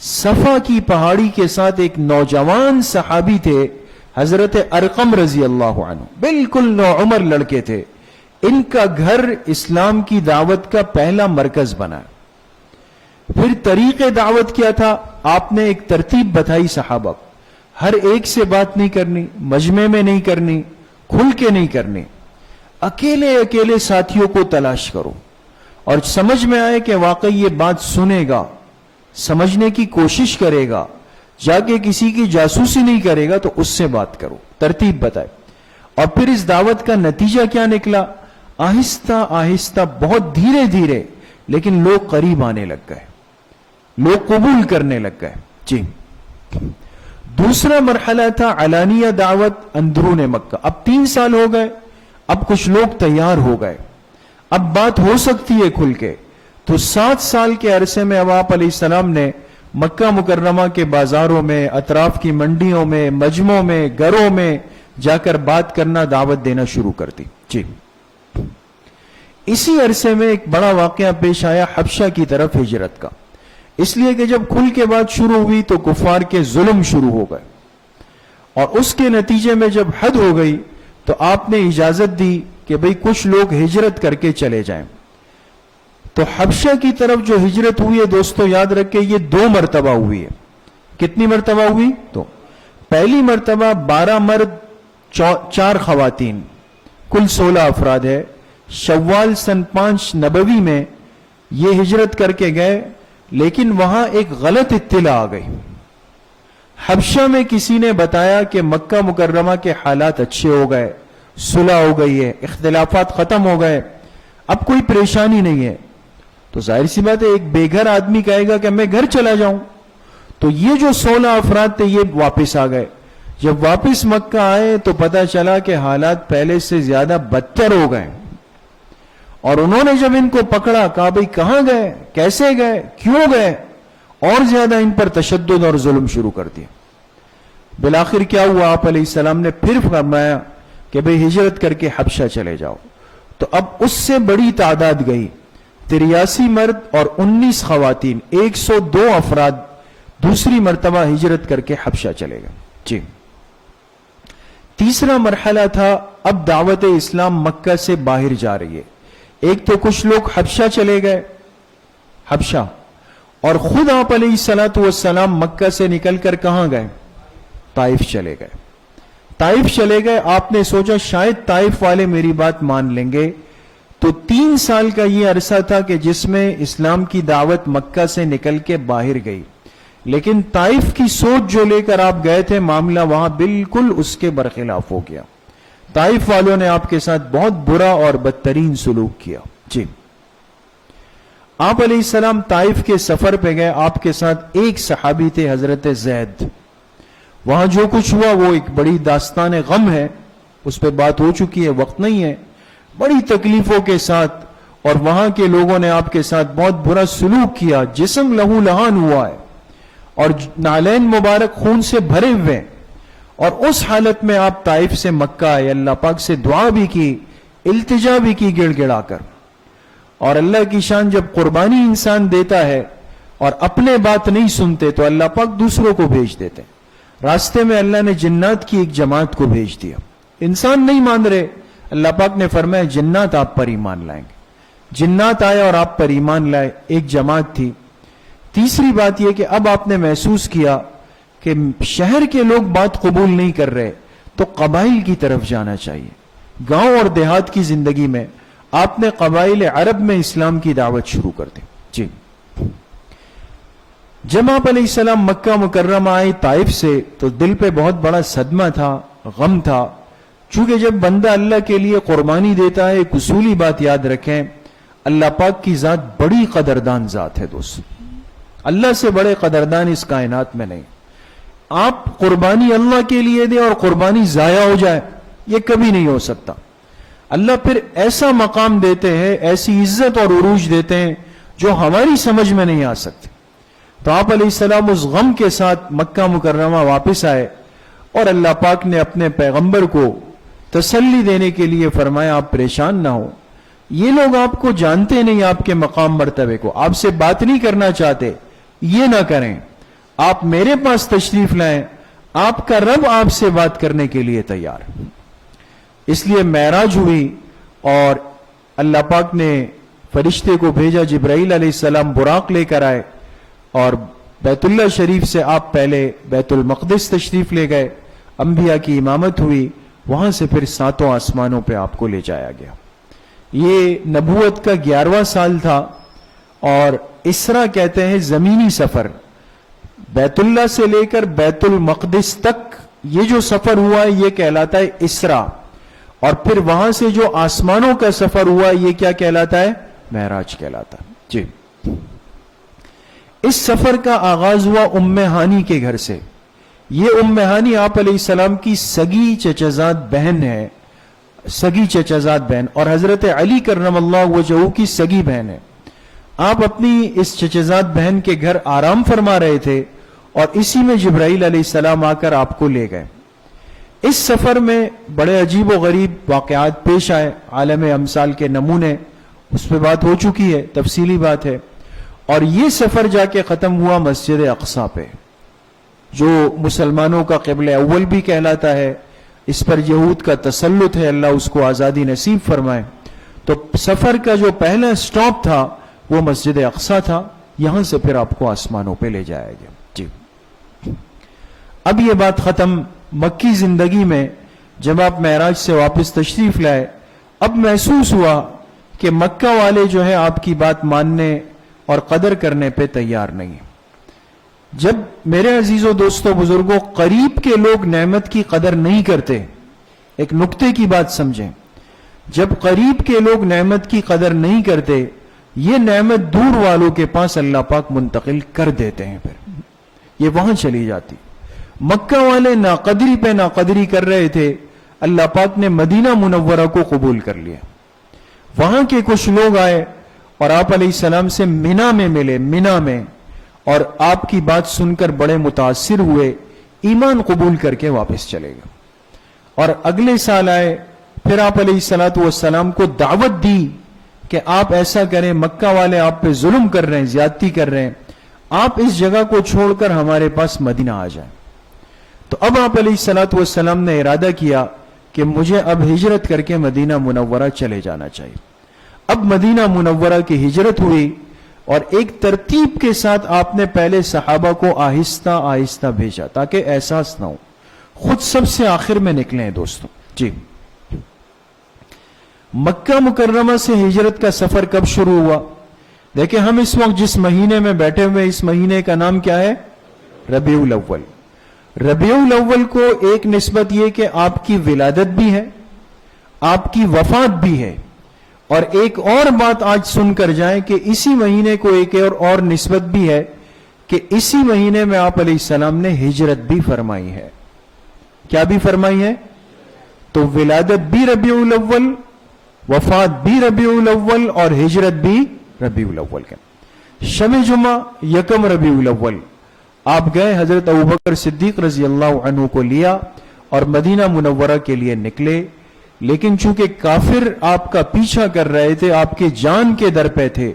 صفا کی پہاڑی کے ساتھ ایک نوجوان صحابی تھے، حضرت ارقم رضی اللہ عنہ، بالکل نوعمر لڑکے تھے، ان کا گھر اسلام کی دعوت کا پہلا مرکز بنا۔ پھر طریق دعوت کیا تھا؟ آپ نے ایک ترتیب بتائی صحابہ کو، ہر ایک سے بات نہیں کرنی، مجمع میں نہیں کرنی، کھل کے نہیں کرنی، اکیلے اکیلے ساتھیوں کو تلاش کرو، اور سمجھ میں آئے کہ واقعی یہ بات سنے گا، سمجھنے کی کوشش کرے گا، جا کے کسی کی جاسوسی نہیں کرے گا، تو اس سے بات کرو، ترتیب بتائے۔ اور پھر اس دعوت کا نتیجہ کیا نکلا؟ آہستہ آہستہ، بہت دھیرے دھیرے، لیکن لوگ قریب آنے لگ گئے، لوگ قبول کرنے لگ گئے۔ جی، دوسرا مرحلہ تھا علانیہ دعوت اندرون مکہ۔ اب 3 سال ہو گئے، اب کچھ لوگ تیار ہو گئے، اب بات ہو سکتی ہے کھل کے۔ تو 7 سال کے عرصے میں اب آپ علیہ السلام نے مکہ مکرمہ کے بازاروں میں، اطراف کی منڈیوں میں، مجمعوں میں، گھروں میں جا کر بات کرنا، دعوت دینا شروع کر دی۔ جی، اسی عرصے میں ایک بڑا واقعہ پیش آیا حبشہ کی طرف ہجرت کا، اس لیے کہ جب کھل کے بات شروع ہوئی تو کفار کے ظلم شروع ہو گئے، اور اس کے نتیجے میں جب حد ہو گئی تو آپ نے اجازت دی کہ بھئی کچھ لوگ ہجرت کر کے چلے جائیں۔ تو حبشہ کی طرف جو ہجرت ہوئی ہے دوستو، یاد رکھیں یہ 2 مرتبہ ہوئی ہے۔ کتنی مرتبہ ہوئی؟ تو پہلی مرتبہ 12 مرد 4 خواتین، کل 16 افراد ہے، شوال سن 5 نبوی میں یہ ہجرت کر کے گئے، لیکن وہاں ایک غلط اطلاع آ گئی۔ حبشہ میں کسی نے بتایا کہ مکہ مکرمہ کے حالات اچھے ہو گئے، صلح ہو گئی ہے، اختلافات ختم ہو گئے، اب کوئی پریشانی نہیں ہے۔ تو ظاہر سی بات ہے ایک بے گھر آدمی کہے گا کہ میں گھر چلا جاؤں۔ تو یہ جو 16 افراد تھے یہ واپس آ گئے۔ جب واپس مکہ آئے تو پتہ چلا کہ حالات پہلے سے زیادہ بدتر ہو گئے، اور انہوں نے جب ان کو پکڑا، کہا بھئی کہاں گئے، کیسے گئے، کیوں گئے، اور زیادہ ان پر تشدد اور ظلم شروع کر دیا۔ بالآخر کیا ہوا؟ آپ علیہ السلام نے پھر فرمایا کہ بھئی ہجرت کر کے حبشہ چلے جاؤ۔ تو اب اس سے بڑی تعداد گئی، 83 مرد اور 19 خواتین، 102 افراد دوسری مرتبہ ہجرت کر کے حبشہ چلے گئے۔ جی، تیسرا مرحلہ تھا اب دعوت اسلام مکہ سے باہر جا رہی ہے۔ ایک تو کچھ لوگ حبشہ چلے گئے، حبشہ، اور خود آپ علیہ الصلوۃ والسلام مکہ سے نکل کر کہاں گئے؟ طائف چلے گئے۔ طائف چلے گئے، آپ نے سوچا شاید طائف والے میری بات مان لیں گے، تو 3 سال کا یہ عرصہ تھا کہ جس میں اسلام کی دعوت مکہ سے نکل کے باہر گئی، لیکن طائف کی سوچ جو لے کر آپ گئے تھے، معاملہ وہاں بالکل اس کے برخلاف ہو گیا۔ طائف والوں نے آپ کے ساتھ بہت برا اور بدترین سلوک کیا۔ جی، آپ علیہ السلام طائف کے سفر پہ گئے، آپ کے ساتھ ایک صحابی تھے حضرت زید۔ وہاں جو کچھ ہوا وہ ایک بڑی داستان غم ہے، اس پہ بات ہو چکی ہے، وقت نہیں ہے، بڑی تکلیفوں کے ساتھ، اور وہاں کے لوگوں نے آپ کے ساتھ بہت برا سلوک کیا، جسم لہو لہان ہوا ہے، اور نالین مبارک خون سے بھرے ہوئے، اور اس حالت میں آپ طائف سے مکہ آئے، اللہ پاک سے دعا بھی کی، التجا بھی کی گڑ گڑا کر۔ اور اللہ کی شان، جب قربانی انسان دیتا ہے اور اپنے بات نہیں سنتے تو اللہ پاک دوسروں کو بھیج دیتے۔ راستے میں اللہ نے جنات کی ایک جماعت کو بھیج دیا، انسان نہیں مان رہے، اللہ پاک نے فرمایا جنات آپ پر ایمان لائیں گے۔ جنات آئے اور آپ پر ایمان لائے، ایک جماعت تھی۔ تیسری بات یہ کہ اب آپ نے محسوس کیا کہ شہر کے لوگ بات قبول نہیں کر رہے، تو قبائل کی طرف جانا چاہیے۔ گاؤں اور دیہات کی زندگی میں آپ نے قبائل عرب میں اسلام کی دعوت شروع کر دی۔ جی، جب آپ علیہ السلام مکہ مکرمہ آئے طائف سے تو دل پہ بہت بڑا صدمہ تھا، غم تھا، چونکہ جب بندہ اللہ کے لیے قربانی دیتا ہے، ایک اصولی بات یاد رکھیں، اللہ پاک کی ذات بڑی قدردان ذات ہے دوست، اللہ سے بڑے قدردان اس کائنات میں نہیں۔ آپ قربانی اللہ کے لیے دیں اور قربانی ضائع ہو جائے، یہ کبھی نہیں ہو سکتا۔ اللہ پھر ایسا مقام دیتے ہیں، ایسی عزت اور عروج دیتے ہیں جو ہماری سمجھ میں نہیں آ سکتے۔ تو آپ علیہ السلام اس غم کے ساتھ مکہ مکرمہ واپس آئے، اور اللہ پاک نے اپنے پیغمبر کو تسلی دینے کے لیے فرمایا آپ پریشان نہ ہو، یہ لوگ آپ کو جانتے نہیں، آپ کے مقام مرتبے کو، آپ سے بات نہیں کرنا چاہتے، یہ نہ کریں، آپ میرے پاس تشریف لائیں، آپ کا رب آپ سے بات کرنے کے لیے تیار۔ اس لیے معراج ہوئی اور اللہ پاک نے فرشتے کو بھیجا، جبرائیل علیہ السلام براق لے کر آئے، اور بیت اللہ شریف سے آپ پہلے بیت المقدس تشریف لے گئے، انبیاء کی امامت ہوئی، وہاں سے پھر 7 آسمانوں پہ آپ کو لے جایا گیا۔ یہ نبوت کا 11واں سال تھا، اور اسرا کہتے ہیں زمینی سفر، بیت اللہ سے لے کر بیت المقدس تک یہ جو سفر ہوا ہے یہ کہلاتا ہے اسرا، اور پھر وہاں سے جو آسمانوں کا سفر ہوا یہ کیا کہلاتا ہے؟ معراج کہلاتا ہے۔ جی، اس سفر کا آغاز ہوا ام ہانی کے گھر سے۔ یہ ام ہانی آپ علیہ السلام کی سگی چچزاد بہن ہے، سگی چچزاد بہن، اور حضرت علی کرم اللہ وجہہ کی سگی بہن ہے۔ آپ اپنی اس چچزاد بہن کے گھر آرام فرما رہے تھے، اور اسی میں جبرائیل علیہ السلام آ کر آپ کو لے گئے۔ اس سفر میں بڑے عجیب و غریب واقعات پیش آئے، عالم امثال کے نمونے، اس پہ بات ہو چکی ہے، تفصیلی بات ہے۔ اور یہ سفر جا کے ختم ہوا مسجد اقصیٰ پہ، جو مسلمانوں کا قبلہ اول بھی کہلاتا ہے۔ اس پر یہود کا تسلط ہے، اللہ اس کو آزادی نصیب فرمائے۔ تو سفر کا جو پہلا سٹاپ تھا وہ مسجد اقصیٰ تھا، یہاں سے پھر آپ کو آسمانوں پہ لے جایا گیا۔ جی، اب یہ بات ختم۔ مکی زندگی میں جب آپ معراج سے واپس تشریف لائے، اب محسوس ہوا کہ مکہ والے جو ہے آپ کی بات ماننے اور قدر کرنے پہ تیار نہیں۔ جب میرے عزیزوں دوستوں بزرگوں قریب کے لوگ نعمت کی قدر نہیں کرتے، ایک نکتے کی بات سمجھیں، جب قریب کے لوگ نعمت کی قدر نہیں کرتے، یہ نعمت دور والوں کے پاس اللہ پاک منتقل کر دیتے ہیں، پھر یہ وہاں چلی جاتی۔ مکہ والے ناقدری پہ ناقدری کر رہے تھے، اللہ پاک نے مدینہ منورہ کو قبول کر لیا۔ وہاں کے کچھ لوگ آئے اور آپ علیہ السلام سے مینا میں ملے، مینا میں، اور آپ کی بات سن کر بڑے متاثر ہوئے، ایمان قبول کر کے واپس چلے گئے۔ اور اگلے سال آئے، پھر آپ علیہ السلام کو دعوت دی کہ آپ ایسا کریں، مکہ والے آپ پہ ظلم کر رہے ہیں، زیادتی کر رہے ہیں، آپ اس جگہ کو چھوڑ کر ہمارے پاس مدینہ آ جائیں۔ تو اب آپ علیہ السلام نے ارادہ کیا کہ مجھے اب ہجرت کر کے مدینہ منورہ چلے جانا چاہیے۔ اب مدینہ منورہ کی ہجرت ہوئی، اور ایک ترتیب کے ساتھ آپ نے پہلے صحابہ کو آہستہ آہستہ بھیجا تاکہ احساس نہ ہو، خود سب سے آخر میں نکلیں دوستوں۔ جی، مکہ مکرمہ سے ہجرت کا سفر کب شروع ہوا؟ دیکھیں، ہم اس وقت جس مہینے میں بیٹھے ہوئے، اس مہینے کا نام کیا ہے؟ ربیع الاول۔ ربیع الاول کو ایک نسبت یہ کہ آپ کی ولادت بھی ہے، آپ کی وفات بھی ہے، اور ایک اور بات آج سن کر جائیں کہ اسی مہینے کو ایک اور نسبت بھی ہے کہ اسی مہینے میں آپ علیہ السلام نے ہجرت بھی فرمائی ہے۔ کیا بھی فرمائی ہے؟ تو ولادت بھی ربیع الاول، وفات بھی ربیع الاول، اور ہجرت بھی ربیع الاول کے۔ شب جمعہ یکم ربیع الاول آپ گئے، حضرت ابوبکر صدیق رضی اللہ عنہ کو لیا اور مدینہ منورہ کے لیے نکلے، لیکن چونکہ کافر آپ کا پیچھا کر رہے تھے، آپ کے جان کے در پہ تھے،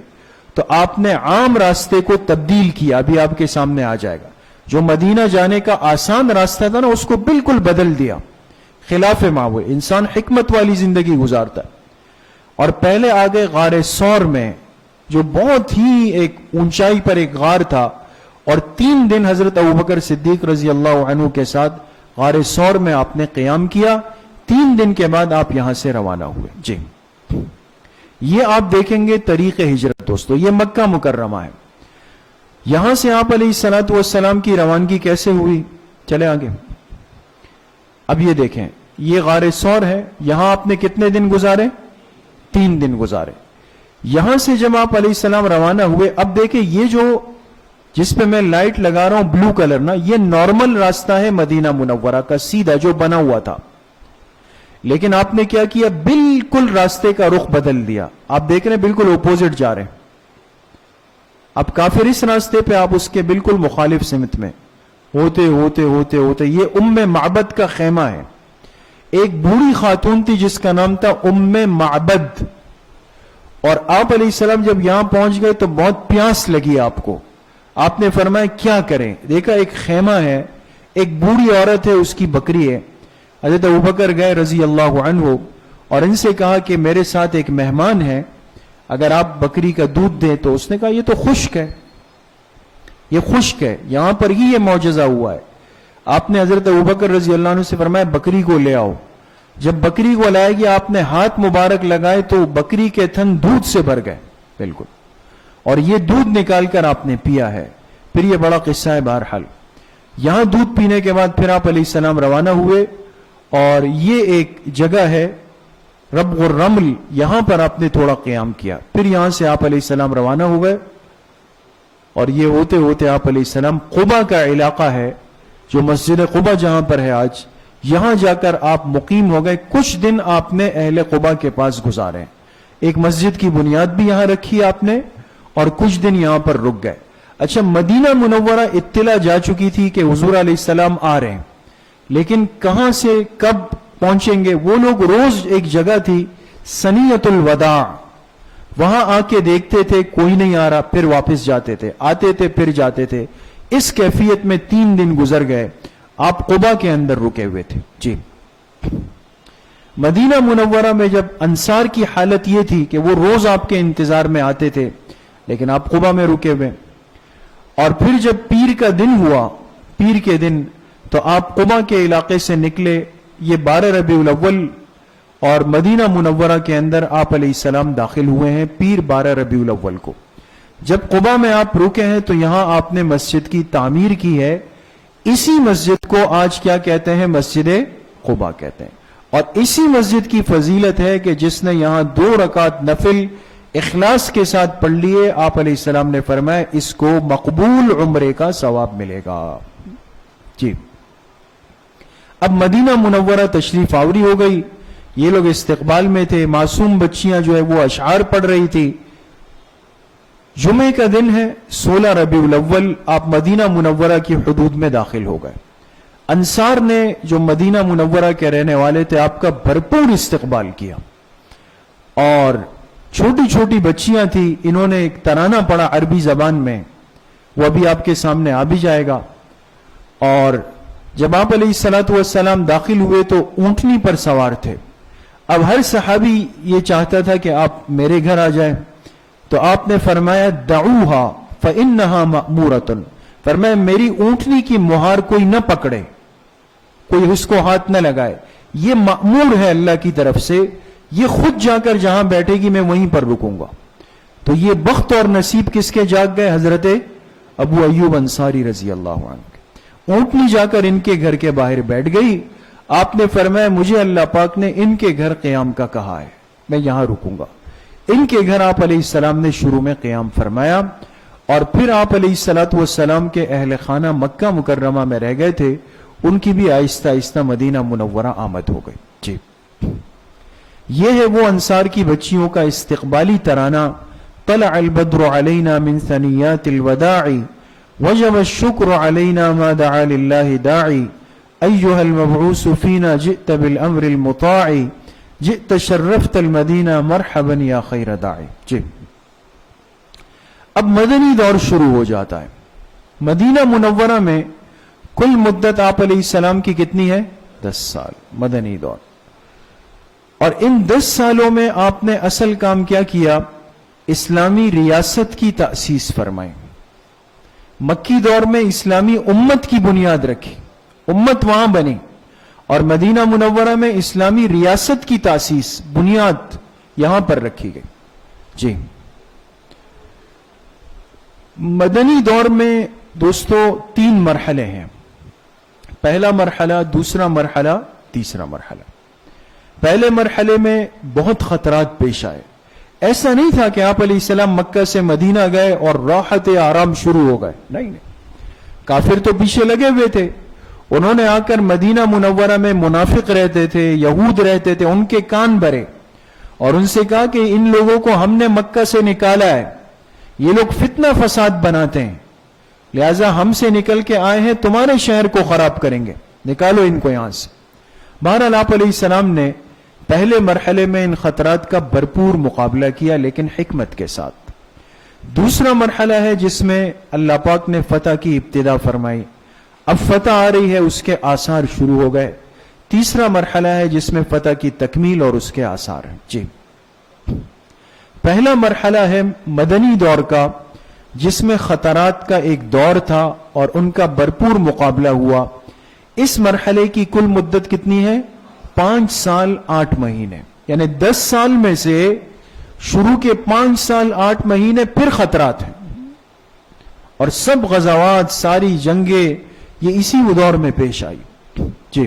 تو آپ نے عام راستے کو تبدیل کیا، ابھی آپ کے سامنے آ جائے گا۔ جو مدینہ جانے کا آسان راستہ تھا نا، اس کو بالکل بدل دیا، خلاف معمول۔ انسان حکمت والی زندگی گزارتا ہے، اور پہلے آگے غار ثور میں، جو بہت ہی ایک اونچائی پر ایک غار تھا، اور 3 دن حضرت ابوبکر صدیق رضی اللہ عنہ کے ساتھ غار ثور میں آپ نے قیام کیا۔ 3 دن کے بعد آپ یہاں سے روانہ ہوئے۔ جی، یہ آپ دیکھیں گے طریق ہجرت دوستو، یہ مکہ مکرمہ ہے۔ یہاں سے آپ علیہ السلام کی روانگی کیسے ہوئی؟ چلے آگے۔ اب یہ دیکھیں، یہ غار ثور ہے، یہاں آپ نے کتنے دن گزارے؟ 3 دن گزارے۔ یہاں سے جب آپ علیہ السلام روانہ ہوئے، اب دیکھیں یہ جو جس پہ میں لائٹ لگا رہا ہوں بلو کلر نا، یہ نارمل راستہ ہے مدینہ منورہ کا، سیدھا جو بنا ہوا تھا، لیکن آپ نے کیا کیا؟ بالکل راستے کا رخ بدل دیا۔ آپ دیکھ رہے ہیں بالکل اپوزٹ جا رہے ہیں۔ اب کافر اس راستے پہ، آپ اس کے بالکل مخالف سمت میں ہوتے ہوتے ہوتے ہوتے یہ ام معبد کا خیمہ ہے۔ ایک بوڑھی خاتون تھی جس کا نام تھا ام معبد، اور آپ علیہ السلام جب یہاں پہنچ گئے تو بہت پیاس لگی آپ کو۔ آپ نے فرمایا کیا کریں؟ دیکھا ایک خیمہ ہے، ایک بوڑھی عورت ہے، اس کی بکری ہے۔ حضرت ابوبکر گئے رضی اللہ عنہ اور ان سے کہا کہ میرے ساتھ ایک مہمان ہے، اگر آپ بکری کا دودھ دیں تو۔ اس نے کہا یہ تو خشک ہے۔ یہ خشک ہے، یہاں پر ہی یہ معجزہ ہوا ہے۔ آپ نے حضرت ابوبکر رضی اللہ عنہ سے فرمایا بکری کو لے آؤ، جب بکری کو لائے گی آپ نے ہاتھ مبارک لگائے تو بکری کے تھن دودھ سے بھر گئے بالکل، اور یہ دودھ نکال کر آپ نے پیا ہے۔ پھر یہ بڑا قصہ ہے بہرحال۔ یہاں دودھ پینے کے بعد پھر آپ علیہ السلام روانہ ہوئے، اور یہ ایک جگہ ہے ربغ الرمل، یہاں پر آپ نے تھوڑا قیام کیا، پھر یہاں سے آپ علیہ السلام روانہ ہوئے، اور یہ ہوتے ہوتے آپ علیہ السلام قبا کا علاقہ ہے جو مسجد قبا جہاں پر ہے آج، یہاں جا کر آپ مقیم ہو گئے۔ کچھ دن آپ نے اہل قبا کے پاس گزارے، ایک مسجد کی بنیاد بھی یہاں رکھی آپ نے، اور کچھ دن یہاں پر رک گئے۔ اچھا، مدینہ منورہ اطلاع جا چکی تھی کہ حضور علیہ السلام آ رہے ہیں، لیکن کہاں سے کب پہنچیں گے؟ وہ لوگ روز ایک جگہ تھی سنیت الوداع، وہاں آ کے دیکھتے تھے کوئی نہیں آ رہا، پھر واپس جاتے تھے، آتے تھے پھر جاتے تھے۔ اس کیفیت میں 3 دن گزر گئے، آپ قبا کے اندر رکے ہوئے تھے۔ جی، مدینہ منورہ میں جب انصار کی حالت یہ تھی کہ وہ روز آپ کے انتظار میں آتے تھے، لیکن آپ قبا میں رکے ہوئے، اور پھر جب پیر کا دن ہوا، پیر کے دن تو آپ قبا کے علاقے سے نکلے، یہ 12 ربیع الاول، اور مدینہ منورہ کے اندر آپ علیہ السلام داخل ہوئے ہیں پیر 12 ربیع الاول کو۔ جب قبا میں آپ رکے ہیں تو یہاں آپ نے مسجد کی تعمیر کی ہے، اسی مسجد کو آج کیا کہتے ہیں؟ مسجد قبا کہتے ہیں۔ اور اسی مسجد کی فضیلت ہے کہ جس نے یہاں 2 رکعت نفل اخلاص کے ساتھ پڑھ لیے، آپ علیہ السلام نے فرمایا اس کو مقبول عمرے کا ثواب ملے گا۔ جی، اب مدینہ منورہ تشریف آوری ہو گئی، یہ لوگ استقبال میں تھے، معصوم بچیاں جو ہے وہ اشعار پڑھ رہی تھی۔ جمعے کا دن ہے 16 ربیع الاول، آپ مدینہ منورہ کی حدود میں داخل ہو گئے۔ انصار نے جو مدینہ منورہ کے رہنے والے تھے آپ کا بھرپور استقبال کیا، اور چھوٹی چھوٹی بچیاں تھیں، انہوں نے ایک ترانہ پڑھا عربی زبان میں، وہ ابھی آپ کے سامنے آ بھی جائے گا۔ اور جب آپ علیہ الصلوۃ والسلام داخل ہوئے تو اونٹنی پر سوار تھے۔ اب ہر صحابی یہ چاہتا تھا کہ آپ میرے گھر آ جائیں، تو آپ نے فرمایا دعوہا فإنہا مأمورۃ، فرمایا میری اونٹنی کی مہار کوئی نہ پکڑے، کوئی اس کو ہاتھ نہ لگائے، یہ مأمور ہے اللہ کی طرف سے، یہ خود جا کر جہاں بیٹھے گی میں وہیں پر رکوں گا۔ تو یہ بخت اور نصیب کس کے جاگ گئے؟ حضرت ابو ایوب انصاری رضی اللہ عنہ۔ اونٹنی جا کر ان کے گھر کے باہر بیٹھ گئی، آپ نے فرمایا مجھے اللہ پاک نے ان کے گھر قیام کا کہا ہے، میں یہاں رکوں گا۔ ان کے گھر آپ علیہ السلام نے شروع میں قیام فرمایا، اور پھر آپ علیہ الصلوۃ والسلام کے اہل خانہ مکہ مکرمہ میں رہ گئے تھے، ان کی بھی آہستہ آہستہ مدینہ منورہ آمد ہو گئی۔ جی، یہ ہے وہ انصار کی بچیوں کا استقبالی ترانہ، طلع البدر علینا من ثنیات الوداع وجب الشکر علینا ما دعا للہ داعی ایہا المبعوث فینا جئت بالامر المطاع جئت شرفت المدینہ مرحبا یا خیر داعی۔ جی، اب مدنی دور شروع ہو جاتا ہے۔ مدینہ منورہ میں کل مدت آپ علیہ السلام کی کتنی ہے؟ 10 سال مدنی دور، اور ان 10 سالوں میں آپ نے اصل کام کیا کیا؟ اسلامی ریاست کی تأسیس فرمائی۔ مکی دور میں اسلامی امت کی بنیاد رکھی، امت وہاں بنی، اور مدینہ منورہ میں اسلامی ریاست کی تأسیس، بنیاد یہاں پر رکھی گئی۔ جی، مدنی دور میں دوستو 3 مرحلے ہیں، پہلا مرحلہ، دوسرا مرحلہ، تیسرا مرحلہ۔ پہلے مرحلے میں بہت خطرات پیش آئے، ایسا نہیں تھا کہ آپ علیہ السلام مکہ سے مدینہ گئے اور راحت آرام شروع ہو گئے، نہیں، کافر تو پیچھے لگے ہوئے تھے، انہوں نے آ کر مدینہ منورہ میں منافق رہتے تھے، یہود رہتے تھے، ان کے کان بھرے اور ان سے کہا کہ ان لوگوں کو ہم نے مکہ سے نکالا ہے، یہ لوگ فتنہ فساد بناتے ہیں، لہذا ہم سے نکل کے آئے ہیں، تمہارے شہر کو خراب کریں گے، نکالو ان کو یہاں سے۔ بہرحال آپ علیہ السلام نے پہلے مرحلے میں ان خطرات کا بھرپور مقابلہ کیا، لیکن حکمت کے ساتھ۔ دوسرا مرحلہ ہے جس میں اللہ پاک نے فتح کی ابتدا فرمائی، اب فتح آ رہی ہے، اس کے آثار شروع ہو گئے۔ تیسرا مرحلہ ہے جس میں فتح کی تکمیل اور اس کے آثار ہیں۔ جی، پہلا مرحلہ ہے مدنی دور کا، جس میں خطرات کا ایک دور تھا اور ان کا بھرپور مقابلہ ہوا. اس مرحلے کی کل مدت کتنی ہے؟ 5 سال 8 مہینے. یعنی 10 سال میں سے شروع کے 5 سال 8 مہینے پھر خطرات ہیں، اور سب غزوات، ساری جنگیں یہ اسی دور میں پیش آئی. جی،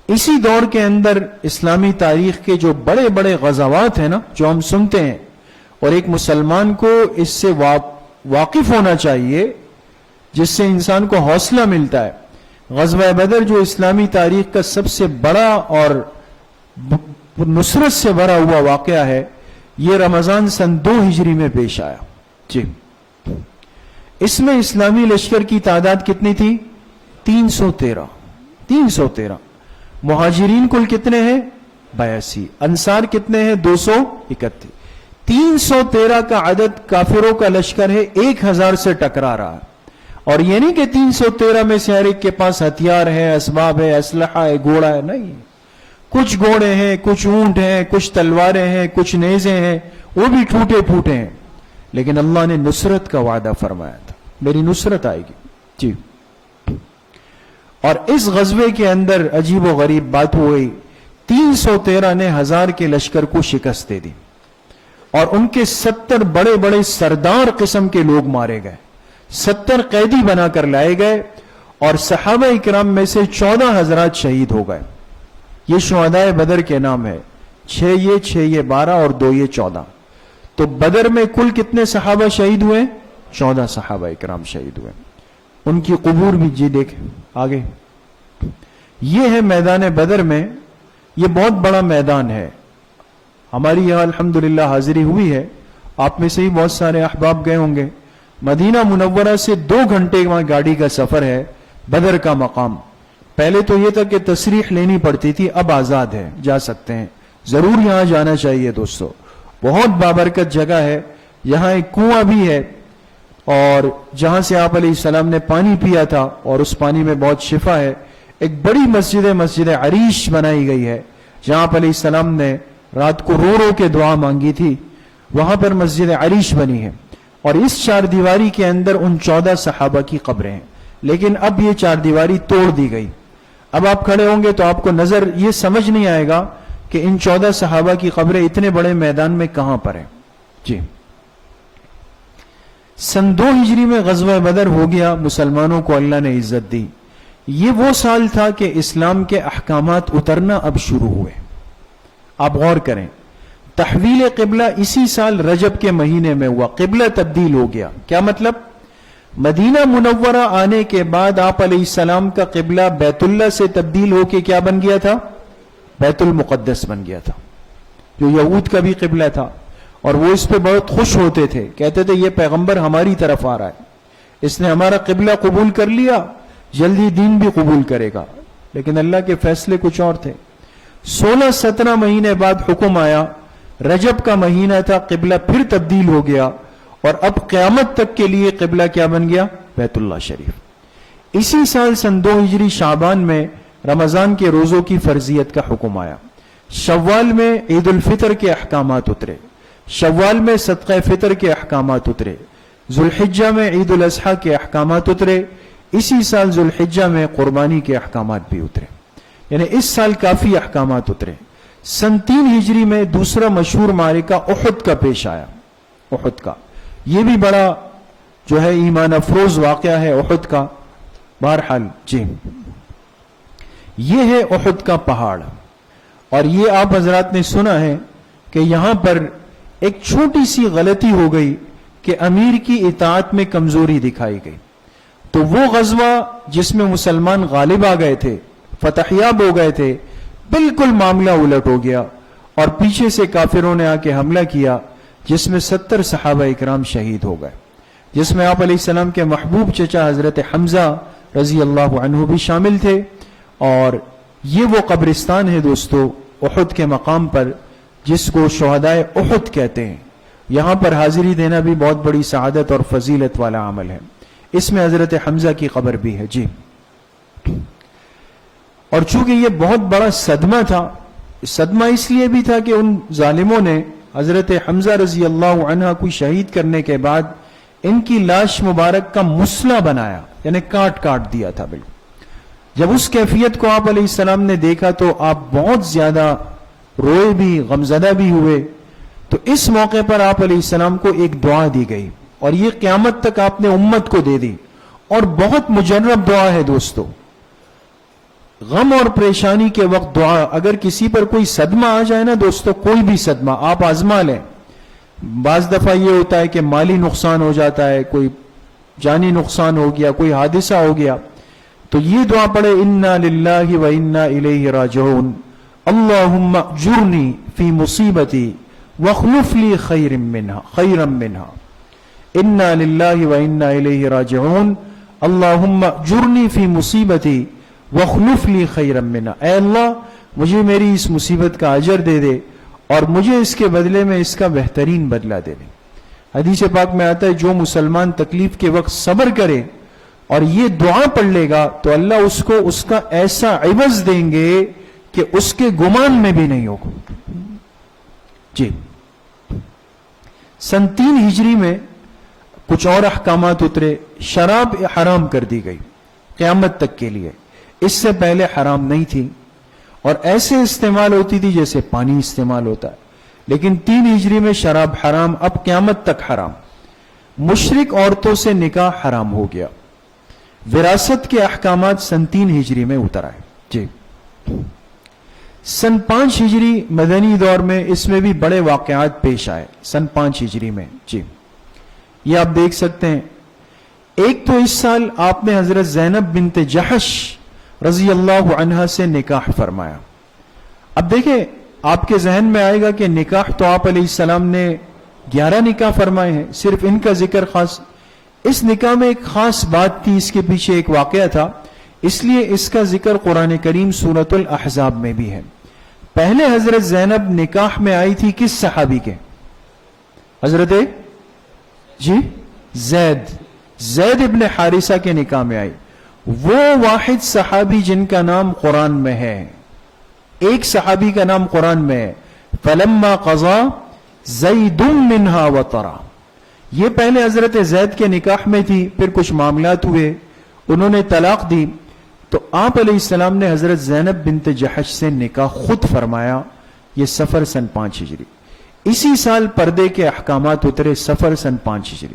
اسی دور کے اندر اسلامی تاریخ کے جو بڑے بڑے غزوات ہیں نا، جو ہم سنتے ہیں، اور ایک مسلمان کو اس سے واقف ہونا چاہیے جس سے انسان کو حوصلہ ملتا ہے. غزوہ بدر جو اسلامی تاریخ کا سب سے بڑا اور نصرت سے بھرا ہوا واقعہ ہے، یہ رمضان سن 2 ہجری میں پیش آیا. جی، اس میں اسلامی لشکر کی تعداد کتنی تھی؟ 313. مہاجرین کل کتنے ہیں؟ 82. انصار کتنے ہیں؟ 231. 313 کا عدد کافروں کا لشکر ہے، 1000 سے ٹکرا رہا ہے. اور یہ نہیں کہ 313 میں سے ہر ایک کے پاس ہتھیار ہے، اسباب ہے، اسلحہ ہے، گھوڑا ہے. نہیں، کچھ گھوڑے ہیں، کچھ اونٹ ہیں، کچھ تلواریں ہیں، کچھ نیزے ہیں، وہ بھی ٹوٹے پھوٹے ہیں. لیکن اللہ نے نصرت کا وعدہ فرمایا تھا، میری نصرت آئے گی. جی، اور اس غزوے کے اندر عجیب و غریب بات ہوئی. 313 نے 1000 کے لشکر کو شکست دے دی، اور ان کے 70 بڑے بڑے سردار قسم کے لوگ مارے گئے، 70 قیدی بنا کر لائے گئے، اور صحابہ اکرام میں سے 14 حضرات شہید ہو گئے. یہ شہدائے بدر کے نام ہے. 6 یہ 12 اور 2 یہ 14. تو بدر میں کل کتنے صحابہ شہید ہوئے؟ 14 صحابہ اکرام شہید ہوئے. ان کی قبور بھی جی دیکھیں آگے. یہ ہے میدان بدر میں. یہ بہت بڑا میدان ہے. ہماری یہاں الحمدللہ حاضری ہوئی ہے. آپ میں سے ہی بہت سارے احباب گئے ہوں گے. مدینہ منورہ سے 2 گھنٹے وہاں گاڑی کا سفر ہے. بدر کا مقام پہلے تو یہ تھا کہ تصریح لینی پڑتی تھی، اب آزاد ہے، جا سکتے ہیں. ضرور یہاں جانا چاہیے دوستو، بہت بابرکت جگہ ہے. یہاں ایک کنواں بھی ہے، اور جہاں سے آپ علیہ السلام نے پانی پیا تھا، اور اس پانی میں بہت شفا ہے. ایک بڑی مسجد عریش بنائی گئی ہے، جہاں آپ علیہ السلام نے رات کو رو رو کے دعا مانگی تھی. وہاں پر مسجد عریش بنی ہے، اور اس 4 دیواری کے اندر ان 14 صحابہ کی قبریں ہیں. لیکن اب یہ 4 دیواری توڑ دی گئی. اب آپ کھڑے ہوں گے تو آپ کو نظر یہ سمجھ نہیں آئے گا کہ ان 14 صحابہ کی قبریں اتنے بڑے میدان میں کہاں پر ہیں. جی، سن 2 ہجری میں غزوہ بدر ہو گیا. مسلمانوں کو اللہ نے عزت دی. یہ وہ سال تھا کہ اسلام کے احکامات اترنا اب شروع ہوئے. آپ غور کریں، تحویل قبلہ اسی سال رجب کے مہینے میں ہوا. قبلہ تبدیل ہو گیا. کیا مطلب؟ مدینہ منورہ آنے کے بعد آپ علیہ السلام کا قبلہ بیت اللہ سے تبدیل ہو کے کیا بن گیا تھا؟ بیت المقدس بن گیا تھا، جو یہود کا بھی قبلہ تھا. اور وہ اس پہ بہت خوش ہوتے تھے، کہتے تھے یہ پیغمبر ہماری طرف آ رہا ہے، اس نے ہمارا قبلہ قبول کر لیا، جلدی دین بھی قبول کرے گا. لیکن اللہ کے فیصلے کچھ اور تھے. 16-17 مہینے بعد حکم آیا، رجب کا مہینہ تھا، قبلہ پھر تبدیل ہو گیا، اور اب قیامت تک کے لیے قبلہ کیا بن گیا؟ بیت اللہ شریف. اسی سال سن 2 ہجری شعبان میں رمضان کے روزوں کی فرضیت کا حکم آیا. شوال میں عید الفطر کے احکامات اترے، شوال میں صدقہ فطر کے احکامات اترے، ذوالحجہ میں عید الاضحیٰ کے احکامات اترے. اسی سال ذوالحجہ میں قربانی کے احکامات بھی اترے. یعنی اس سال کافی احکامات اترے. سن 3 ہجری میں دوسرا مشہور معرکہ احد کا پیش آیا. احد کا یہ بھی بڑا جو ہے ایمان افروز واقعہ ہے احد کا. بہرحال جی، یہ ہے احد کا پہاڑ. اور یہ آپ حضرات نے سنا ہے کہ یہاں پر ایک چھوٹی سی غلطی ہو گئی کہ امیر کی اطاعت میں کمزوری دکھائی گئی. تو وہ غزوہ جس میں مسلمان غالب آ گئے تھے، فتح یاب ہو گئے تھے، بالکل معاملہ الٹ ہو گیا، اور پیچھے سے کافروں نے آ کے حملہ کیا، جس میں 70 صحابہ اکرام شہید ہو گئے، جس میں آپ علیہ السلام کے محبوب چچا حضرت حمزہ رضی اللہ عنہ بھی شامل تھے. اور یہ وہ قبرستان ہے دوستو احد کے مقام پر، جس کو شہدائے احد کہتے ہیں. یہاں پر حاضری دینا بھی بہت بڑی سعادت اور فضیلت والا عمل ہے. اس میں حضرت حمزہ کی قبر بھی ہے. جی، اور چونکہ یہ بہت بڑا صدمہ تھا، صدمہ اس لیے بھی تھا کہ ان ظالموں نے حضرت حمزہ رضی اللہ عنہ کو شہید کرنے کے بعد ان کی لاش مبارک کا مسلح بنایا، یعنی کاٹ دیا تھا بالکل۔ جب اس کیفیت کو آپ علیہ السلام نے دیکھا تو آپ بہت زیادہ روئے بھی، غمزدہ بھی ہوئے۔ تو اس موقع پر آپ علیہ السلام کو ایک دعا دی گئی اور یہ قیامت تک آپ نے امت کو دے دی، اور بہت مجرب دعا ہے دوستو۔ غم اور پریشانی کے وقت دعا، اگر کسی پر کوئی صدمہ آ جائے نا دوستو، کوئی بھی صدمہ آپ آزما لیں۔ بعض دفعہ یہ ہوتا ہے کہ مالی نقصان ہو جاتا ہے، کوئی جانی نقصان ہو گیا، کوئی حادثہ ہو گیا، تو یہ دعا پڑھے، انا للہ و انا الیہ راجعون، اللہم اجرنی فی مصیبتی واخلف لی خیرا منہا، انا للہ و انا الیہ راجعون، اللہم اجرنی فی مصیبتی واخلف لی خیرا منہا، اے اللہ مجھے میری اس مصیبت کا اجر دے دے اور مجھے اس کے بدلے میں اس کا بہترین بدلہ دے دے۔ حدیث پاک میں آتا ہے جو مسلمان تکلیف کے وقت صبر کرے اور یہ دعا پڑھ لے گا تو اللہ اس کو اس کا ایسا عوض دیں گے کہ اس کے گمان میں بھی نہیں ہوگا۔ جی، سن 3 ہجری میں کچھ اور احکامات اترے۔ شراب حرام کر دی گئی قیامت تک کے لیے، اس سے پہلے حرام نہیں تھی اور ایسے استعمال ہوتی تھی جیسے پانی استعمال ہوتا ہے، لیکن 3 ہجری میں شراب حرام، اب قیامت تک حرام۔ مشرک عورتوں سے نکاح حرام ہو گیا۔ وراثت کے احکامات سن 3 ہجری میں اتر آئے۔ جی، سن 5 ہجری مدنی دور میں اس میں بھی بڑے واقعات پیش آئے۔ سن 5 ہجری میں جی، یہ آپ دیکھ سکتے ہیں۔ ایک تو اس سال آپ نے حضرت زینب بنت جحش رضی اللہ عنہا سے نکاح فرمایا۔ اب دیکھیں، آپ کے ذہن میں آئے گا کہ نکاح تو آپ علیہ السلام نے 11 نکاح فرمائے ہیں، صرف ان کا ذکر خاص۔ اس نکاح میں ایک خاص بات تھی، اس کے پیچھے ایک واقعہ تھا، اس لیے اس کا ذکر قرآن کریم سورۃ الاحزاب میں بھی ہے۔ پہلے حضرت زینب نکاح میں آئی تھی کس صحابی کے؟ حضرت زید ابن حارثہ کے نکاح میں آئی۔ وہ واحد صحابی جن کا نام قرآن میں ہے، ایک صحابی کا نام قرآن میں ہے، فلما قضا زید منہا وطرا۔ یہ پہلے حضرت زید کے نکاح میں تھی، پھر کچھ معاملات ہوئے، انہوں نے طلاق دی، تو آپ علیہ السلام نے حضرت زینب بنت جحش سے نکاح خود فرمایا۔ یہ سفر سن 5 ہجری۔ اسی سال پردے کے احکامات اترے، سفر سن 5 ہجری۔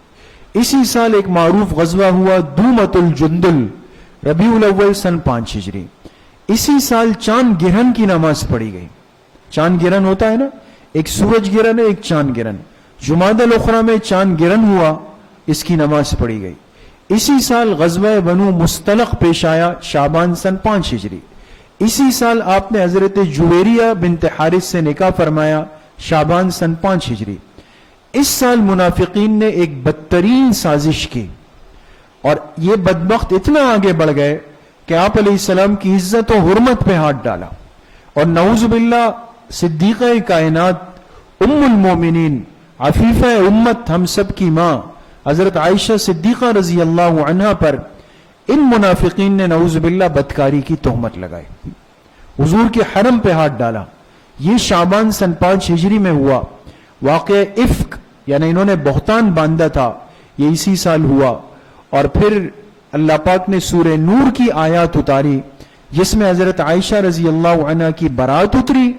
اسی سال ایک معروف غزوہ ہوا دومت الجندل، ربیع الاول سن 5 ہجری۔ اسی سال چاند گرہن کی نماز پڑھی گئی۔ چاند گرہن ہوتا ہے نا، ایک سورج گرہن ہے، ایک چاند گرہن۔ جمادی الاخری میں چاند گرہن ہوا، اس کی نماز پڑھی گئی۔ اسی سال غزوہ بنو مستلق پیش آیا، شعبان سن 5 ہجری۔ اسی سال آپ نے حضرت جویریہ بنت حارث سے نکاح فرمایا، شعبان سن 5 ہجری۔ اس سال منافقین نے ایک بدترین سازش کی اور یہ بدبخت اتنا آگے بڑھ گئے کہ آپ علیہ السلام کی عزت و حرمت پہ ہاتھ ڈالا، اور نعوذ باللہ صدیقہ کائنات ام المومنین عفیفہ امت ہم سب کی ماں حضرت عائشہ صدیقہ رضی اللہ عنہا پر ان منافقین نے نعوذ باللہ بدکاری کی تہمت لگائی، حضور کے حرم پہ ہاتھ ڈالا۔ یہ شعبان سن 5 ہجری میں ہوا۔ واقعہ افک، یعنی انہوں نے بہتان باندھا تھا، یہ اسی سال ہوا، اور پھر اللہ پاک نے سورہ نور کی آیات اتاری جس میں حضرت عائشہ رضی اللہ عنہ کی برات اتری۔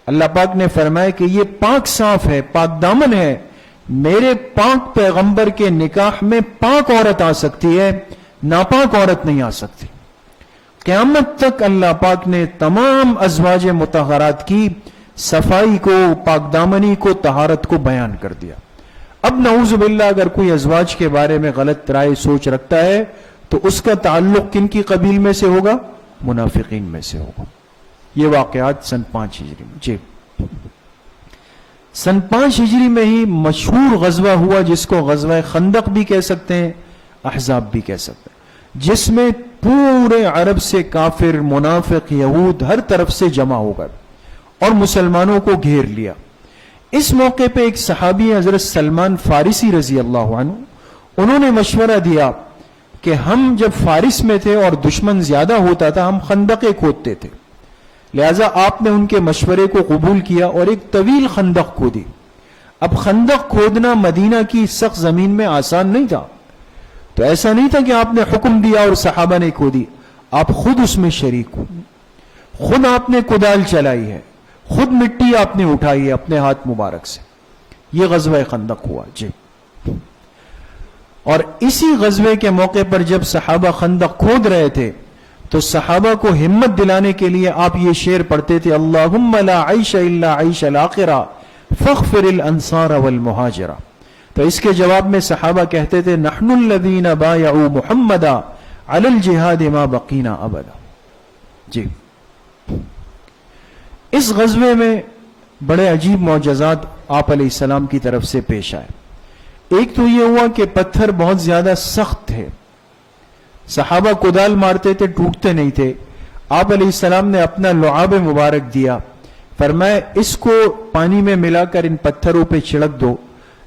اللہ پاک نے فرمایا کہ یہ پاک صاف ہے، پاک دامن ہے، میرے پاک پیغمبر کے نکاح میں پاک عورت آ سکتی ہے، ناپاک عورت نہیں آ سکتی۔ قیامت تک اللہ پاک نے تمام ازواج مطہرات کی صفائی کو، پاک دامنی کو، طہارت کو بیان کر دیا۔ اب نعوذ باللہ اگر کوئی ازواج کے بارے میں غلط رائے سوچ رکھتا ہے تو اس کا تعلق کن کی قبیل میں سے ہوگا؟ منافقین میں سے ہوگا۔ یہ واقعات سن 5 ہجری میں۔ جی، سن 5 ہجری میں ہی مشہور غزوہ ہوا جس کو غزوہ خندق بھی کہہ سکتے ہیں، احزاب بھی کہہ سکتے ہیں، جس میں پورے عرب سے کافر، منافق، یہود ہر طرف سے جمع ہو گئے اور مسلمانوں کو گھیر لیا۔ اس موقع پہ ایک صحابی حضرت سلمان فارسی رضی اللہ عنہ، انہوں نے مشورہ دیا کہ ہم جب فارس میں تھے اور دشمن زیادہ ہوتا تھا، ہم خندقیں کھودتے تھے، لہذا آپ نے ان کے مشورے کو قبول کیا اور ایک طویل خندق کھودی. اب خندق کھودنا مدینہ کی سخت زمین میں آسان نہیں تھا، تو ایسا نہیں تھا کہ آپ نے حکم دیا اور صحابہ نے کھودی، آپ خود اس میں شریک ہو، خود آپ نے کدال چلائی ہے، خود مٹی آپ نے اٹھائی ہے اپنے ہاتھ مبارک سے. یہ غزوہ خندق ہوا. جی. اور اسی غزوے کے موقع پر جب صحابہ خندق کھود رہے تھے تو صحابہ کو ہمت دلانے کے لیے آپ یہ شعر پڑھتے تھے: اللہم لا عیش الا عیش الاخرہ فاغفر الانصار والمہاجرہ. تو اس کے جواب میں صحابہ کہتے تھے: نحن الذین بایعوا محمدا علی الجہاد ما بقینا ابدا. جی. اس غزوے میں بڑے عجیب معجزات آپ علیہ السلام کی طرف سے پیش آئے. ایک تو یہ ہوا کہ پتھر بہت زیادہ سخت تھے، صحابہ کدال مارتے تھے ٹوٹتے نہیں تھے. آپ علیہ السلام نے اپنا لعاب مبارک دیا، فرمایا اس کو پانی میں ملا کر ان پتھروں پہ چھڑک دو.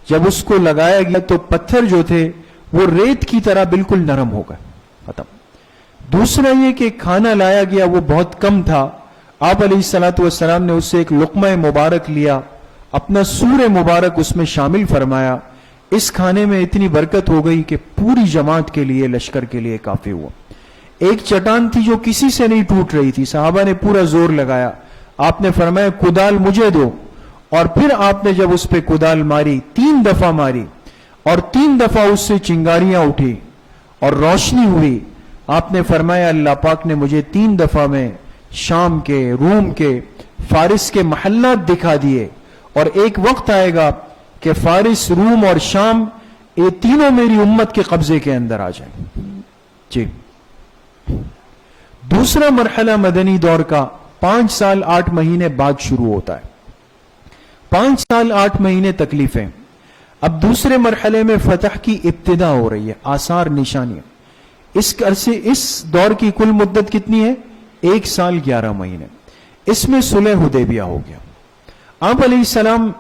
جب اس کو لگایا گیا تو پتھر جو تھے وہ ریت کی طرح بالکل نرم ہو گئے، ختم. دوسرا یہ کہ کھانا لایا گیا وہ بہت کم تھا. آپ علیہ الصلوۃ والسلام نے اس سے ایک لقمہ مبارک لیا، اپنا سور مبارک اس میں شامل فرمایا. اس کھانے میں اتنی برکت ہو گئی کہ پوری جماعت کے لیے، لشکر کے لیے کافی ہوا. ایک چٹان تھی جو کسی سے نہیں ٹوٹ رہی تھی، صحابہ نے پورا زور لگایا. آپ نے فرمایا کدال مجھے دو، اور پھر آپ نے جب اس پہ کدال ماری 3 دفعہ ماری اور 3 دفعہ اس سے چنگاریاں اٹھی اور روشنی ہوئی. آپ نے فرمایا اللہ پاک نے مجھے 3 دفعہ میں شام کے، روم کے، فارس کے محلات دکھا دیے، اور ایک وقت آئے گا کہ فارس، روم اور شام یہ تینوں میری امت کے قبضے کے اندر آ جائیں. جی. دوسرا مرحلہ مدنی دور کا 5 سال 8 مہینے بعد شروع ہوتا ہے. 5 سال 8 مہینے تکلیفیں. اب دوسرے مرحلے میں فتح کی ابتدا ہو رہی ہے، آثار نشانیاں. اس عرصے، اس دور کی کل مدت کتنی ہے؟ 1 سال 11 مہینے. اس میں صلح حدیبیہ ہو گیا. آپ علیہ السلام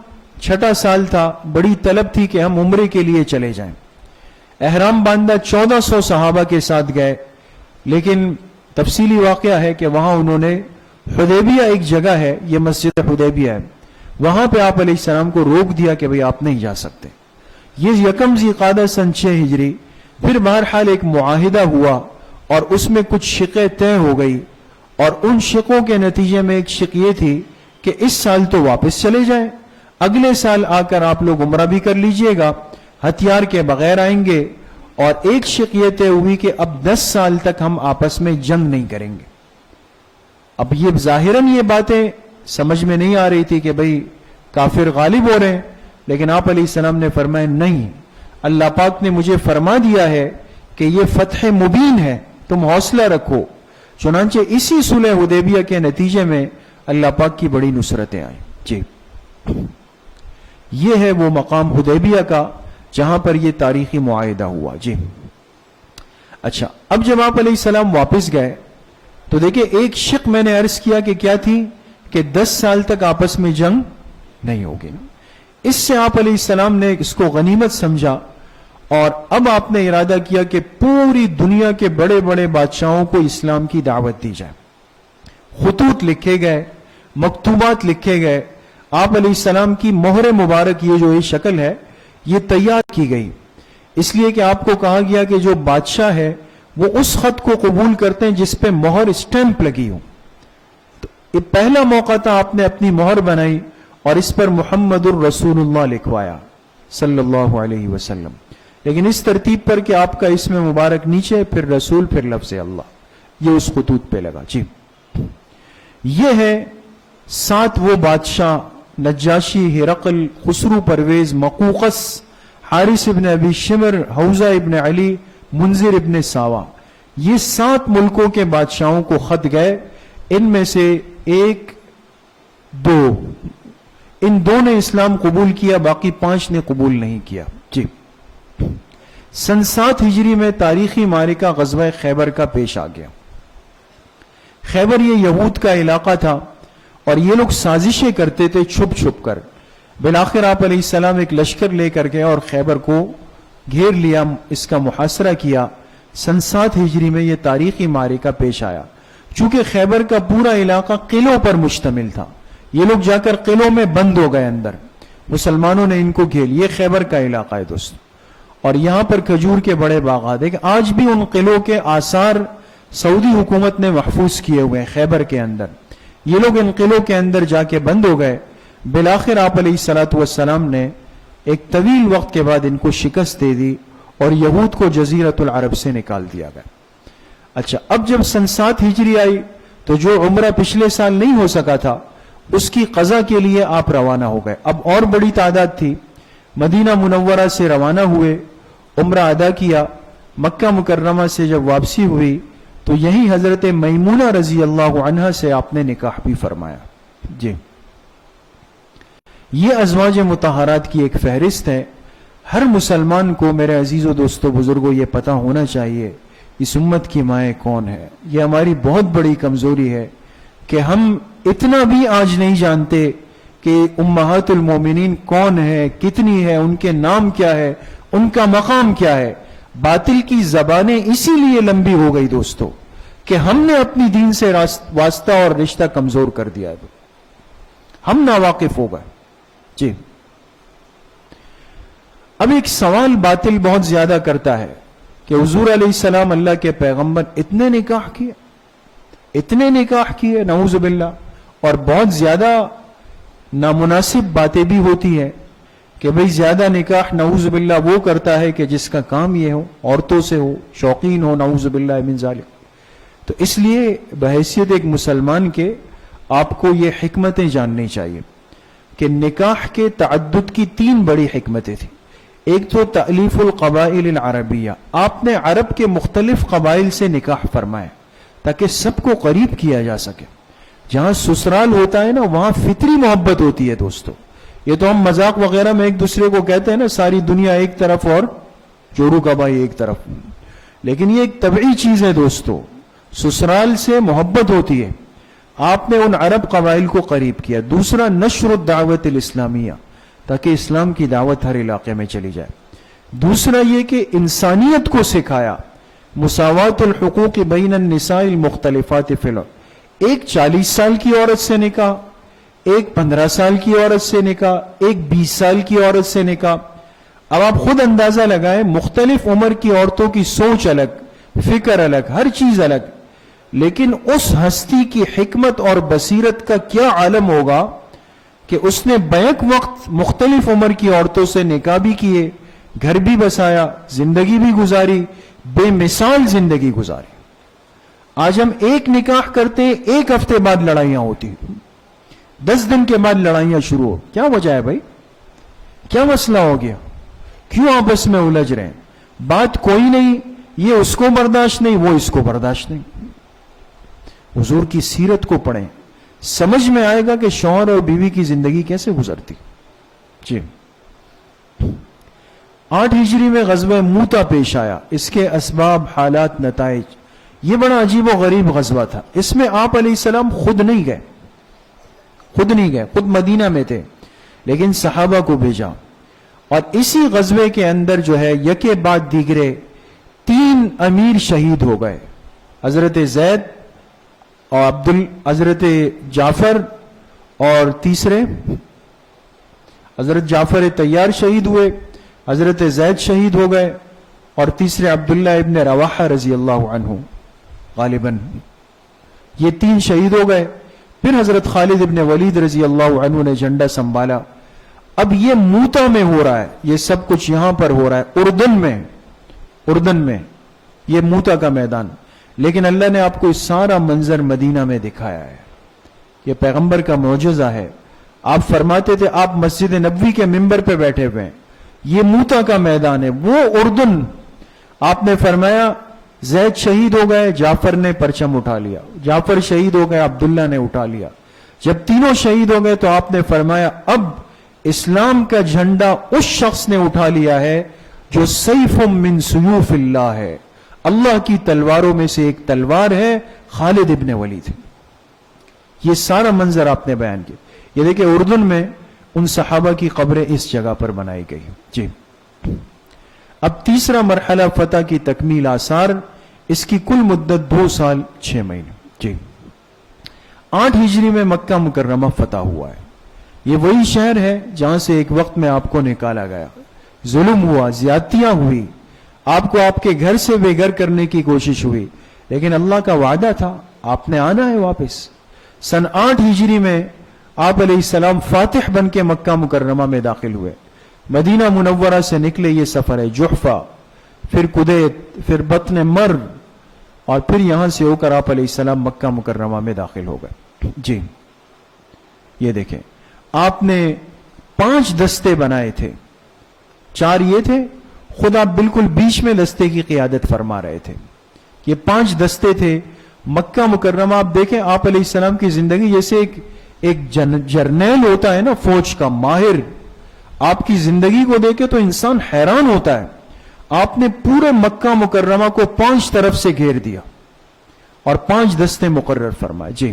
6 سال تھا، بڑی طلب تھی کہ ہم عمرے کے لیے چلے جائیں. احرام باندھا 1400 صحابہ کے ساتھ گئے، لیکن تفصیلی واقعہ ہے کہ وہاں انہوں نے حدیبیہ ایک جگہ ہے، یہ مسجد حدیبیہ ہے، وہاں پہ آپ علیہ السلام کو روک دیا کہ بھئی آپ نہیں جا سکتے. یہ 1 ذی القعدہ سن 6 ہجری. پھر بہرحال ایک معاہدہ ہوا اور اس میں کچھ شقیں طے ہو گئی، اور ان شقوں کے نتیجے میں ایک شق یہ تھی کہ اس سال تو واپس چلے جائیں، اگلے سال آ کر آپ لوگ عمرہ بھی کر لیجئے گا، ہتھیار کے بغیر آئیں گے. اور ایک شق یہ طے ہوئی کہ اب 10 سال تک ہم آپس میں جنگ نہیں کریں گے. اب یہ ظاہراً یہ باتیں سمجھ میں نہیں آ رہی تھی کہ بھئی کافر غالب ہو رہے ہیں، لیکن آپ علیہ السلام نے فرمایا نہیں، اللہ پاک نے مجھے فرما دیا ہے کہ یہ فتح مبین ہے، تم حوصلہ رکھو. چنانچہ اسی صلح حدیبیہ کے نتیجے میں اللہ پاک کی بڑی نصرتیں آئیں. جی. یہ ہے وہ مقام حدیبیہ کا جہاں پر یہ تاریخی معاہدہ ہوا. جی. اچھا، اب جب آپ علیہ السلام واپس گئے تو دیکھیں ایک شق میں نے عرض کیا کہ کیا تھی کہ 10 سال تک آپس میں جنگ نہیں ہوگی. اس سے آپ علیہ السلام نے اس کو غنیمت سمجھا، اور اب آپ نے ارادہ کیا کہ پوری دنیا کے بڑے بڑے بادشاہوں کو اسلام کی دعوت دی جائے. خطوط لکھے گئے، مکتوبات لکھے گئے. آپ علیہ السلام کی مہر مبارک، یہ جو یہ شکل ہے، یہ تیار کی گئی، اس لیے کہ آپ کو کہا گیا کہ جو بادشاہ ہے وہ اس خط کو قبول کرتے ہیں جس پہ مہر اسٹیمپ لگی ہو. تو یہ پہلا موقع تھا، آپ نے اپنی مہر بنائی اور اس پر محمد الرسول اللہ لکھوایا صلی اللہ علیہ وسلم، لیکن اس ترتیب پر کہ آپ کا اسم مبارک نیچے، پھر رسول، پھر لفظ اللہ، یہ اس خطوط پہ لگا. جی. یہ ہے 7 وہ بادشاہ: نجاشی، ہرقل، خسرو پرویز، مقوقس، حارث ابن ابی شمر، حوزہ ابن علی، منذر ابن ساوا. یہ 7 ملکوں کے بادشاہوں کو خط گئے. ان میں سے 1 2 ان 2 نے اسلام قبول کیا، باقی 5 نے قبول نہیں کیا. جی. سن 7 ہجری میں تاریخی معرکہ غزوہ خیبر کا پیش آ گیا. خیبر یہ یہود کا علاقہ تھا اور یہ لوگ سازشیں کرتے تھے چھپ چھپ کر. بالآخر آپ علیہ السلام ایک لشکر لے کر گئے اور خیبر کو گھیر لیا، اس کا محاصرہ کیا. سن 7 ہجری میں یہ تاریخی معرکہ پیش آیا. چونکہ خیبر کا پورا علاقہ قلعوں پر مشتمل تھا، یہ لوگ جا کر قلعوں میں بند ہو گئے اندر، مسلمانوں نے ان کو گھیر، یہ خیبر کا علاقہ ہے دوست، اور یہاں پر کھجور کے بڑے باغات ہیں کہ آج بھی ان قلعوں کے آثار سعودی حکومت نے محفوظ کیے ہوئے ہیں خیبر کے اندر۔ یہ لوگ ان قلعوں کے اندر جا کے بند ہو گئے، بالآخر آپ علیہ الصلوۃ والسلام نے ایک طویل وقت کے بعد ان کو شکست دے دی اور یہود کو جزیرۃ العرب سے نکال دیا گیا۔ اچھا، اب جب سن 7 ہجری آئی تو جو عمرہ پچھلے سال نہیں ہو سکا تھا اس کی قضا کے لیے آپ روانہ ہو گئے۔ اب اور بڑی تعداد تھی، مدینہ منورہ سے روانہ ہوئے، عمرہ ادا کیا، مکہ مکرمہ سے جب واپسی ہوئی تو یہی حضرت میمونہ رضی اللہ عنہا سے آپ نے نکاح بھی فرمایا۔ جی، یہ ازواج مطہرات کی ایک فہرست ہے۔ ہر مسلمان کو میرے عزیز و دوستو بزرگوں یہ پتہ ہونا چاہیے اس امت کی مائیں کون ہے۔ یہ ہماری بہت بڑی کمزوری ہے کہ ہم اتنا بھی آج نہیں جانتے کہ امہات المومنین کون ہے، کتنی ہے، ان کے نام کیا ہے، ان کا مقام کیا ہے۔ باطل کی زبانیں اسی لیے لمبی ہو گئی دوستو کہ ہم نے اپنی دین سے واسطہ اور رشتہ کمزور کر دیا ہے، ہم ناواقف ہو گئے۔ جی، اب ایک سوال باطل بہت زیادہ کرتا ہے کہ حضور علیہ السلام اللہ کے پیغمبر اتنے نکاح کیے، نعوذ باللہ، اور بہت زیادہ نامناسب باتیں بھی ہوتی ہیں کہ بھئی زیادہ نکاح نعوذ باللہ وہ کرتا ہے کہ جس کا کام یہ ہو، عورتوں سے ہو، شوقین ہو، نعوذ باللہ من ذالک۔ تو اس لیے بحیثیت ایک مسلمان کے آپ کو یہ حکمتیں جاننی چاہیے کہ نکاح کے تعدد کی 3 بڑی حکمتیں تھیں۔ ایک تو تألیف القبائل العربیہ، آپ نے عرب کے مختلف قبائل سے نکاح فرمائے تاکہ سب کو قریب کیا جا سکے۔ جہاں سسرال ہوتا ہے نا وہاں فطری محبت ہوتی ہے دوستو۔ یہ تو ہم مذاق وغیرہ میں ایک دوسرے کو کہتے ہیں نا ساری دنیا ایک طرف اور جوڑو کا بھائی ایک طرف، لیکن یہ ایک طبعی چیز ہے دوستو، سسرال سے محبت ہوتی ہے۔ آپ نے ان عرب قبائل کو قریب کیا۔ دوسرا نشر الدعوت الاسلامیہ، تاکہ اسلام کی دعوت ہر علاقے میں چلی جائے۔ دوسرا یہ کہ انسانیت کو سکھایا، مساوات الحقوق بین النساء المختلفات فی الارض، ایک 40 سال کی عورت سے نکاح، ایک 15 سال کی عورت سے نکاح، ایک 20 سال کی عورت سے نکاح۔ اب آپ خود اندازہ لگائیں، مختلف عمر کی عورتوں کی سوچ الگ، فکر الگ، ہر چیز الگ، لیکن اس ہستی کی حکمت اور بصیرت کا کیا عالم ہوگا کہ اس نے بیک وقت مختلف عمر کی عورتوں سے نکاح بھی کیے، گھر بھی بسایا، زندگی بھی گزاری، بے مثال زندگی گزاری۔ آج ہم ایک نکاح کرتے ہیں، 1 ہفتے بعد لڑائیاں ہوتی ہیں، 10 دن کے بعد لڑائیاں شروع ہو۔ کیا وجہ ہے بھائی؟ کیا مسئلہ ہو گیا؟ کیوں آپس میں الجھ رہے ہیں؟ بات کوئی نہیں، یہ اس کو برداشت نہیں، وہ اس کو برداشت نہیں۔ حضور کی سیرت کو پڑھیں، سمجھ میں آئے گا کہ شوہر اور بیوی کی زندگی کیسے گزرتی۔ جی، 8 ہجری میں غزوہ موتا پیش آیا، اس کے اسباب، حالات، نتائج، یہ بڑا عجیب و غریب غزوہ تھا۔ اس میں آپ علیہ السلام خود نہیں گئے، خود مدینہ میں تھے، لیکن صحابہ کو بھیجا، اور اسی غزوے کے اندر جو ہے یکے بعد دیگرے 3 امیر شہید ہو گئے، حضرت زید اور حضرت جعفر، اور تیسرے حضرت جعفر طیار شہید ہوئے، حضرت زید شہید ہو گئے، اور تیسرے عبداللہ ابن رواحہ رضی اللہ عنہ غالباً، یہ 3 شہید ہو گئے۔ پھر حضرت خالد ابن ولید رضی اللہ عنہ نے جھنڈا سنبھالا۔ اب یہ موتا میں ہو رہا ہے، یہ سب کچھ یہاں پر ہو رہا ہے، اردن میں یہ موتا کا میدان، لیکن اللہ نے آپ کو اس سارا منظر مدینہ میں دکھایا ہے۔ یہ پیغمبر کا معجزہ ہے۔ آپ فرماتے تھے آپ مسجد نبوی کے منبر پہ بیٹھے ہوئے ہیں، یہ موتا کا میدان ہے، وہ اردن۔ آپ نے فرمایا زید شہید ہو گئے، جعفر نے پرچم اٹھا لیا، جعفر شہید ہو گئے، عبداللہ نے اٹھا لیا۔ جب تینوں شہید ہو گئے تو آپ نے فرمایا اب اسلام کا جھنڈا اس شخص نے اٹھا لیا ہے جو سیف من سیوف اللہ ہے، اللہ کی تلواروں میں سے ایک تلوار ہے، خالد ابن ولید۔ یہ سارا منظر آپ نے بیان کیا۔ یہ دیکھیں اردن میں ان صحابہ کی قبریں اس جگہ پر بنائی گئی۔ جی، اب تیسرا مرحلہ فتح کی تکمیل آثار، اس کی کل مدت 2 سال 6 مہینے۔ جی 8 ہجری میں مکہ مکرمہ فتح ہوا ہے. یہ وہی شہر ہے جہاں سے ایک وقت میں آپ کو نکالا گیا, ظلم ہوا, زیادتیاں ہوئی, آپ کو آپ کے گھر سے بے گھر کرنے کی کوشش ہوئی, لیکن اللہ کا وعدہ تھا آپ نے آنا ہے واپس. سن 8 ہجری میں آپ علیہ السلام فاتح بن کے مکہ مکرمہ میں داخل ہوئے. مدینہ منورہ سے نکلے, یہ سفر ہے جحفہ, پھر قدیت, پھر بطن مر, اور پھر یہاں سے ہو کر آپ علیہ السلام مکہ مکرمہ میں داخل ہو گئے. جی یہ دیکھیں, آپ نے 5 دستے بنائے تھے. 4 یہ تھے, خود آپ بالکل بیچ میں دستے کی قیادت فرما رہے تھے. یہ 5 دستے تھے. مکہ مکرمہ آپ دیکھیں آپ علیہ السلام کی زندگی جیسے ایک جرنیل ہوتا ہے نا, فوج کا ماہر. آپ کی زندگی کو دیکھے تو انسان حیران ہوتا ہے. آپ نے پورے مکہ مکرمہ کو 5 طرف سے گھیر دیا اور 5 دستے مقرر فرمائے. جی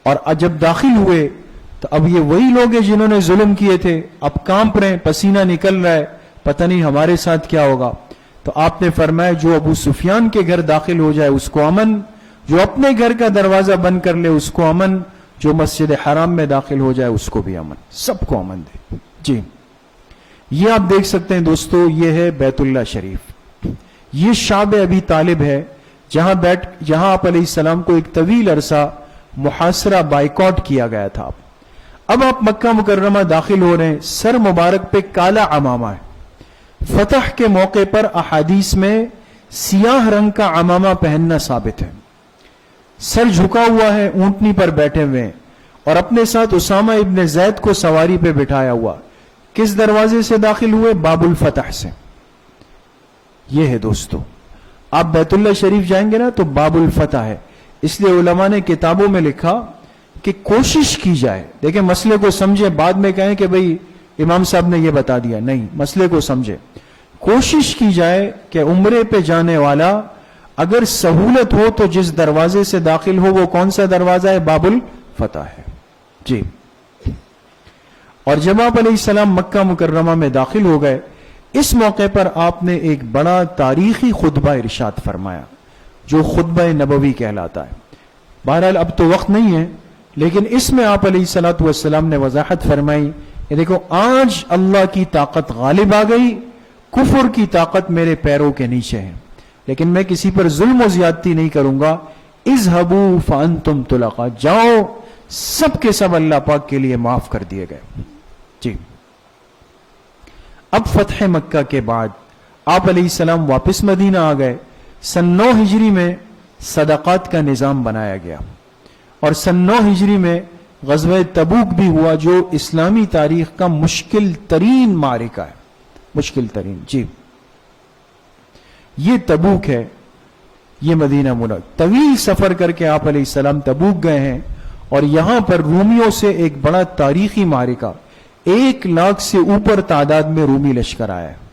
اور جب داخل ہوئے تو اب یہ وہی لوگ ہیں جنہوں نے ظلم کیے تھے, اب کانپ رہے ہیں, پسینہ نکل رہا ہے, پتہ نہیں ہمارے ساتھ کیا ہوگا. تو آپ نے فرمایا جو ابو سفیان کے گھر داخل ہو جائے اس کو امن, جو اپنے گھر کا دروازہ بند کر لے اس کو امن, جو مسجد حرام میں داخل ہو جائے اس کو بھی امن, سب کو امن دے. جی یہ آپ دیکھ سکتے ہیں دوستو, یہ ہے بیت اللہ شریف. یہ شعب ابی طالب ہے جہاں آپ علیہ السلام کو ایک طویل عرصہ محاصرہ بائیکاٹ کیا گیا تھا. اب آپ مکہ مکرمہ داخل ہو رہے ہیں, سر مبارک پہ کالا عمامہ ہے. فتح کے موقع پر احادیث میں سیاہ رنگ کا عمامہ پہننا ثابت ہے. سر جھکا ہوا ہے, اونٹنی پر بیٹھے ہوئے ہیں, اور اپنے ساتھ اسامہ ابن زید کو سواری پہ بٹھایا ہوا. کس دروازے سے داخل ہوئے؟ باب الفتح سے. یہ ہے دوستو, آپ بیت اللہ شریف جائیں گے نا تو باب الفتح ہے. اس لیے علماء نے کتابوں میں لکھا کہ کوشش کی جائے, دیکھیں مسئلے کو سمجھے, بعد میں کہیں کہ بھئی امام صاحب نے یہ بتا دیا, نہیں, مسئلے کو سمجھے. کوشش کی جائے کہ عمرے پہ جانے والا اگر سہولت ہو تو جس دروازے سے داخل ہو وہ کون سا دروازہ ہے؟ باب الفتح ہے. جی اور جب آپ علیہ السلام مکہ مکرمہ میں داخل ہو گئے, اس موقع پر آپ نے ایک بڑا تاریخی خطبہ ارشاد فرمایا جو خطبہ نبوی کہلاتا ہے. بہرحال اب تو وقت نہیں ہے, لیکن اس میں آپ علیہ الصلوۃ والسلام نے وضاحت فرمائی کہ دیکھو آج اللہ کی طاقت غالب آ گئی, کفر کی طاقت میرے پیروں کے نیچے ہے, لیکن میں کسی پر ظلم و زیادتی نہیں کروں گا. اذهبوا فانتم طلقاء, جاؤ, سب کے سب اللہ پاک کے لیے معاف کر دیے گئے. جی اب فتح مکہ کے بعد آپ علیہ السلام واپس مدینہ آ گئے. سن 9 ہجری میں صدقات کا نظام بنایا گیا, اور سن 9 ہجری میں غزوہ تبوک بھی ہوا جو اسلامی تاریخ کا مشکل ترین معرکہ ہے, مشکل ترین. جی یہ تبوک ہے, یہ مدینہ منورہ. طویل سفر کر کے آپ علیہ السلام تبوک گئے ہیں, اور یہاں پر رومیوں سے ایک بڑا تاریخی معرکہ, 1 لاکھ سے اوپر تعداد میں رومی لشکر آیا ہے.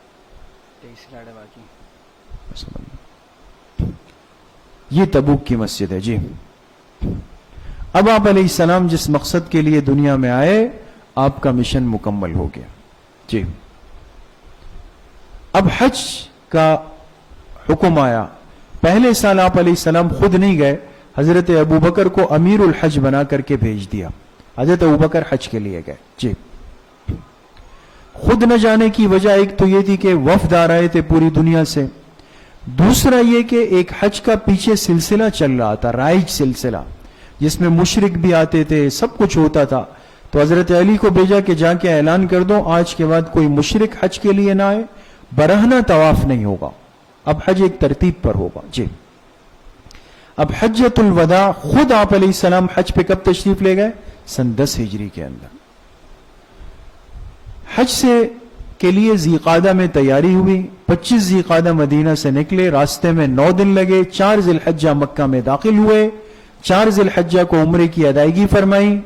یہ تبوک کی مسجد ہے. جی اب آپ علیہ السلام جس مقصد کے لیے دنیا میں آئے, آپ کا مشن مکمل ہو گیا. جی اب حج کا حکم آیا. پہلے سال آپ علیہ السلام خود نہیں گئے, حضرت ابوبکر کو امیر الحج بنا کر کے بھیج دیا. حضرت ابوبکر حج کے لیے گئے. جی خود نہ جانے کی وجہ ایک تو یہ تھی کہ وفد آ رہے تھے پوری دنیا سے, دوسرا یہ کہ ایک حج کا پیچھے سلسلہ چل رہا تھا, رائج سلسلہ, جس میں مشرک بھی آتے تھے, سب کچھ ہوتا تھا. تو حضرت علی کو بھیجا کہ جا کے اعلان کر دو آج کے بعد کوئی مشرک حج کے لیے نہ آئے, برہنہ طواف نہیں ہوگا, اب حج ایک ترتیب پر ہوگا. جی اب حجۃ الوداع خود آپ علیہ السلام حج پہ کب تشریف لے گئے؟ سن 10 ہجری کے اندر. حج سے کے لیے ذیقعدہ میں تیاری ہوئی. 25 ذیقعدہ مدینہ سے نکلے, راستے میں 9 دن لگے. 4 ذی الحجہ مکہ میں داخل ہوئے. 4 ذی الحجہ کو عمرے کی ادائیگی فرمائی,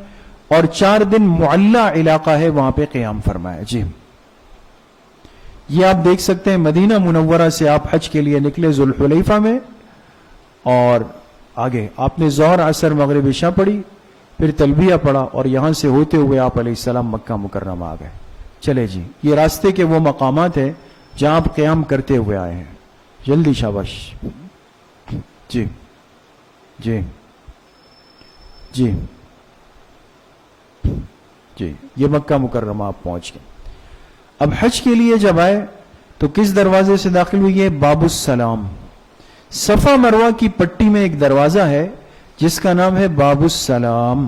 اور 4 دن معلّہ علاقہ ہے وہاں پہ قیام فرمایا. جی یہ آپ دیکھ سکتے ہیں مدینہ منورہ سے آپ حج کے لیے نکلے ذوالحلیفہ میں, اور آگے آپ نے ظہر عصر مغرب عشاء پڑھی, پھر تلبیہ پڑھا, اور یہاں سے ہوتے ہوئے آپ علیہ السلام مکہ مکرمہ آ گئے. چلے جی یہ راستے کے وہ مقامات ہیں جہاں آپ قیام کرتے ہوئے آئے ہیں. جلدی شاباش. جی جی جی جی، یہ مکہ مکرمہ آپ پہنچ گئے. اب حج کے لیے جب آئے تو کس دروازے سے داخل ہوئی ہے؟ باب السلام. صفا مروہ کی پٹی میں ایک دروازہ ہے جس کا نام ہے باب السلام.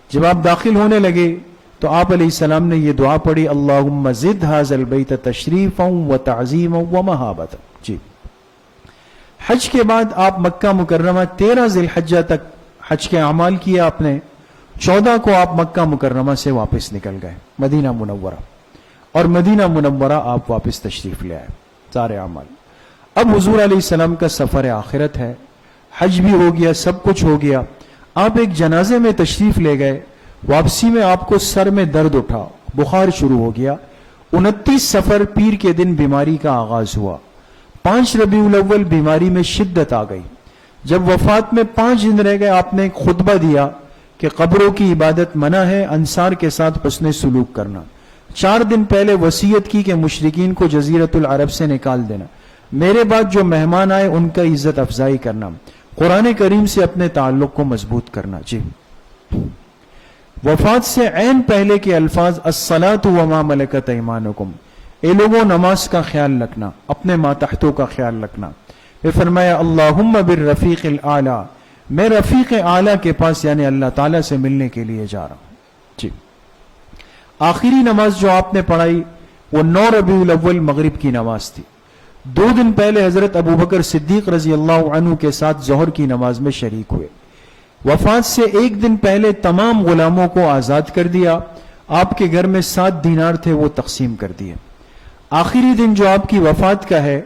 جب آپ داخل ہونے لگے تو آپ علیہ السلام نے یہ دعا پڑھی، اللہم زد ھذا البیت تشریفا وتعظیما ومہابۃ. جی، حج کے بعد آپ مکہ مکرمہ 13 ذی الحجہ تک حج کے اعمال کیے آپ نے. 14 کو آپ مکہ مکرمہ سے واپس نکل گئے مدینہ منورہ، اور مدینہ منورہ آپ واپس تشریف لے آئے سارے اعمال. اب حضور علیہ السلام کا سفر آخرت ہے، حج بھی ہو گیا، سب کچھ ہو گیا. آپ ایک جنازے میں تشریف لے گئے، واپسی میں آپ کو سر میں درد اٹھا، بخار شروع ہو گیا. 29 سفر پیر کے دن بیماری کا آغاز ہوا. 5 ربیع الاول بیماری میں شدت آ گئی. جب وفات میں 5 دن رہ گئے آپ نے ایک خطبہ دیا کہ قبروں کی عبادت منع ہے، انصار کے ساتھ حسن سلوک کرنا. 4 دن پہلے وصیت کی کہ مشرکین کو جزیرت العرب سے نکال دینا، میرے بعد جو مہمان آئے ان کا عزت افزائی کرنا، قرآن کریم سے اپنے تعلق کو مضبوط کرنا. جی، وفات سے عین پہلے کے الفاظ الصلاۃ وما ملکت ایمانکم، اے لوگوں نماز کا خیال رکھنا، اپنے ماتحتوں کا خیال رکھنا. پھر فرمایا اللہم بالرفیق الاعلی، میں رفیق اعلی کے پاس یعنی اللہ تعالیٰ سے ملنے کے لیے جا رہا ہوں. جی، آخری نماز جو آپ نے پڑھائی وہ 9 ربیع الاول مغرب کی نماز تھی. 2 دن پہلے حضرت ابو بکر صدیق رضی اللہ عنہ کے ساتھ ظہر کی نماز میں شریک ہوئے. وفات سے 1 دن پہلے تمام غلاموں کو آزاد کر دیا. آپ کے گھر میں 7 دینار تھے، وہ تقسیم کر دیے. آخری دن جو آپ کی وفات کا ہے،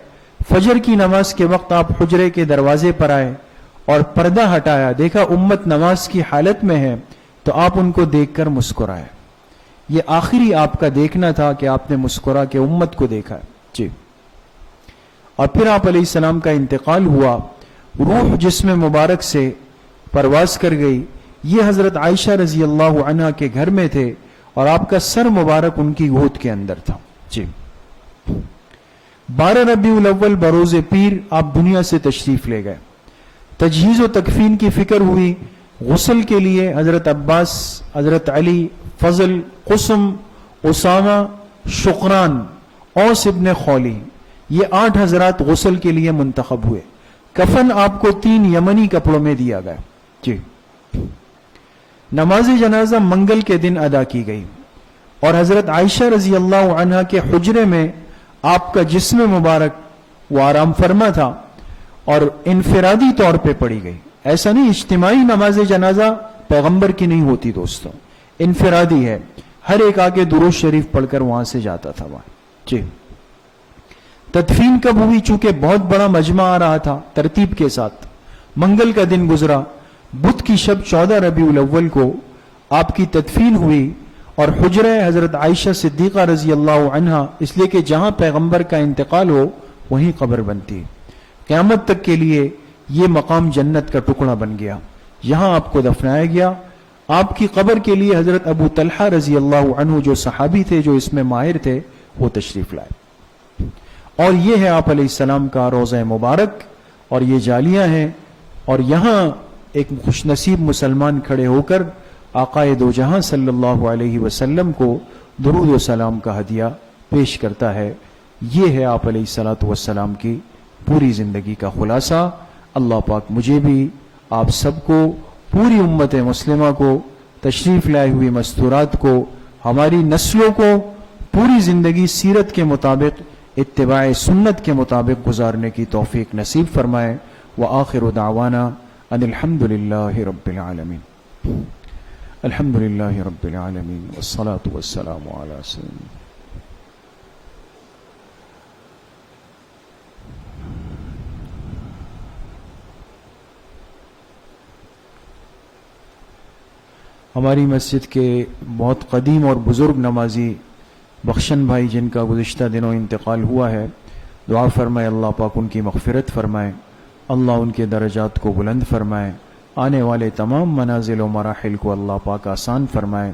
فجر کی نماز کے وقت آپ حجرے کے دروازے پر آئے اور پردہ ہٹایا، دیکھا امت نماز کی حالت میں ہے تو آپ ان کو دیکھ کر مسکرائے. یہ آخری آپ کا دیکھنا تھا کہ آپ نے مسکرا کے امت کو دیکھا ہے. جی، اور پھر آپ علیہ السلام کا انتقال ہوا، روح جسم مبارک سے پرواز کر گئی. یہ حضرت عائشہ رضی اللہ عنہا کے گھر میں تھے اور آپ کا سر مبارک ان کی گود کے اندر تھا. جی، 12 ربیع الاول بروز پیر آپ دنیا سے تشریف لے گئے. تجہیز و تکفین کی فکر ہوئی. غسل کے لیے حضرت عباس، حضرت علی، فضل، قسم، اسامہ، شقران، اوس ابن خولی، یہ 8 حضرات غسل کے لیے منتخب ہوئے. کفن آپ کو 3 یمنی کپڑوں میں دیا گیا. جی، نماز جنازہ منگل کے دن ادا کی گئی اور حضرت عائشہ رضی اللہ عنہا کے حجرے میں آپ کا جسم مبارک وہ آرام فرما تھا اور انفرادی طور پہ پڑھی گئی. ایسا نہیں اجتماعی نماز جنازہ پیغمبر کی نہیں ہوتی دوستوں، انفرادی ہے. ہر ایک آگے درود شریف پڑھ کر وہاں سے جاتا تھا وہاں. جی، تدفین کب ہوئی؟ چونکہ بہت بڑا مجمع آ رہا تھا ترتیب کے ساتھ. منگل کا دن گزرا، بدھ کی شب 14 ربیع الاول کو آپ کی تدفین ہوئی اور حجرہ حضرت عائشہ صدیقہ رضی اللہ عنہا، اس لیے کہ جہاں پیغمبر کا انتقال ہو وہیں قبر بنتی. قیامت تک کے لیے یہ مقام جنت کا ٹکڑا بن گیا، یہاں آپ کو دفنایا گیا. آپ کی قبر کے لیے حضرت ابو طلحہ رضی اللہ عنہ جو صحابی تھے، جو اس میں ماہر تھے، وہ تشریف لائے. اور یہ ہے آپ علیہ السلام کا روضہ مبارک اور یہ جالیاں ہیں. اور یہاں ایک خوش نصیب مسلمان کھڑے ہو کر آقائے دو جہاں صلی اللہ علیہ وسلم کو درود و سلام کا ہدیہ پیش کرتا ہے. یہ ہے آپ علیہ الصلوۃ والسلام کی پوری زندگی کا خلاصہ. اللہ پاک مجھے بھی، آپ سب کو، پوری امت مسلمہ کو، تشریف لائے ہوئی مستورات کو، ہماری نسلوں کو پوری زندگی سیرت کے مطابق، اتباع سنت کے مطابق گزارنے کی توفیق نصیب فرمائے. وآخر دعوانا ان الحمد للہ رب العالمین. الحمد للہ رب العالمین والصلاة والسلام علی سیدنا. ہماری مسجد کے بہت قدیم اور بزرگ نمازی بخشن بھائی، جن کا گزشتہ دنوں انتقال ہوا ہے، دعا فرمائے اللہ پاک ان کی مغفرت فرمائے، اللہ ان کے درجات کو بلند فرمائے، آنے والے تمام منازل و مراحل کو اللہ پاک آسان فرمائے.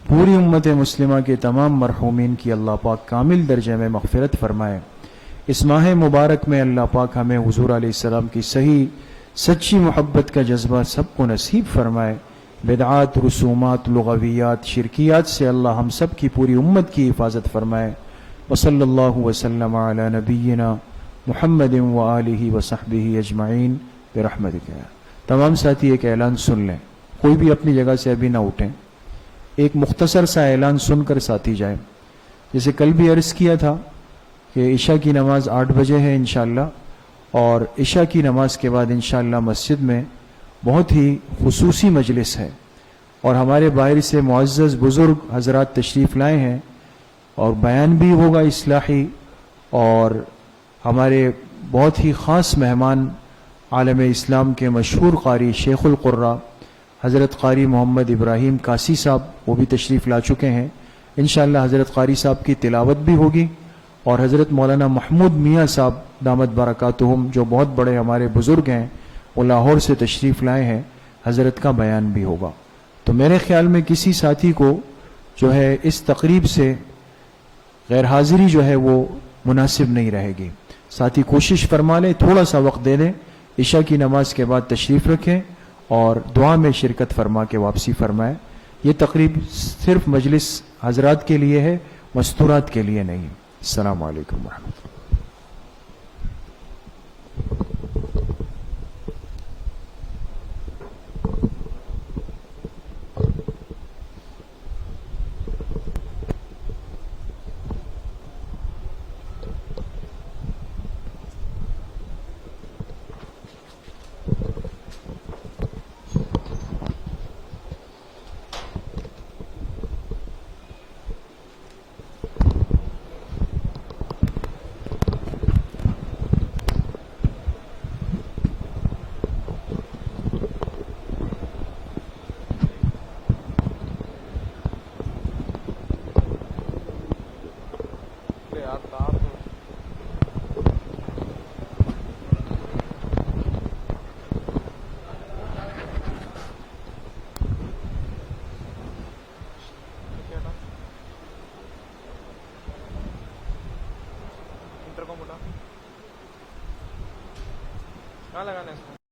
پوری امت مسلمہ کے تمام مرحومین کی اللہ پاک کامل درجے میں مغفرت فرمائے. اس ماہ مبارک میں اللہ پاک ہمیں حضور علیہ السلام کی صحیح سچی محبت کا جذبہ سب کو نصیب فرمائے. بدعات، رسومات، لغویات، شرکیات سے اللہ ہم سب کی پوری امت کی حفاظت فرمائے. وصلی اللہ وسلم علی نبینا محمد وآلہ وصحبہ اجمعین برحمتک. تمام ساتھی ایک اعلان سن لیں، کوئی بھی اپنی جگہ سے ابھی نہ اٹھیں. ایک مختصر سا اعلان سن کر ساتھی جائیں. جیسے کل بھی عرض کیا تھا کہ عشاء کی نماز 8 بجے ہے انشاءاللہ، اور عشاء کی نماز کے بعد انشاءاللہ مسجد میں بہت ہی خصوصی مجلس ہے، اور ہمارے باہر سے معزز بزرگ حضرات تشریف لائے ہیں، اور بیان بھی ہوگا اصلاحی، اور ہمارے بہت ہی خاص مہمان عالم اسلام کے مشہور قاری شیخ القراء حضرت قاری محمد ابراہیم کاسی صاحب وہ بھی تشریف لا چکے ہیں. انشاءاللہ حضرت قاری صاحب کی تلاوت بھی ہوگی، اور حضرت مولانا محمود میاں صاحب دامت برکاتہم جو بہت بڑے ہمارے بزرگ ہیں، وہ لاہور سے تشریف لائے ہیں، حضرت کا بیان بھی ہوگا. تو میرے خیال میں کسی ساتھی کو جو ہے اس تقریب سے غیر حاضری جو ہے وہ مناسب نہیں رہے گی. ساتھی کوشش فرما لیں، تھوڑا سا وقت دے دیں، عشاء کی نماز کے بعد تشریف رکھیں اور دعا میں شرکت فرما کے واپسی فرمائیں. یہ تقریب صرف مجلس حضرات کے لیے ہے، مستورات کے لیے نہیں. السلام علیکم ورحمۃ اللہ. کہاں لگانا ہے اس کو؟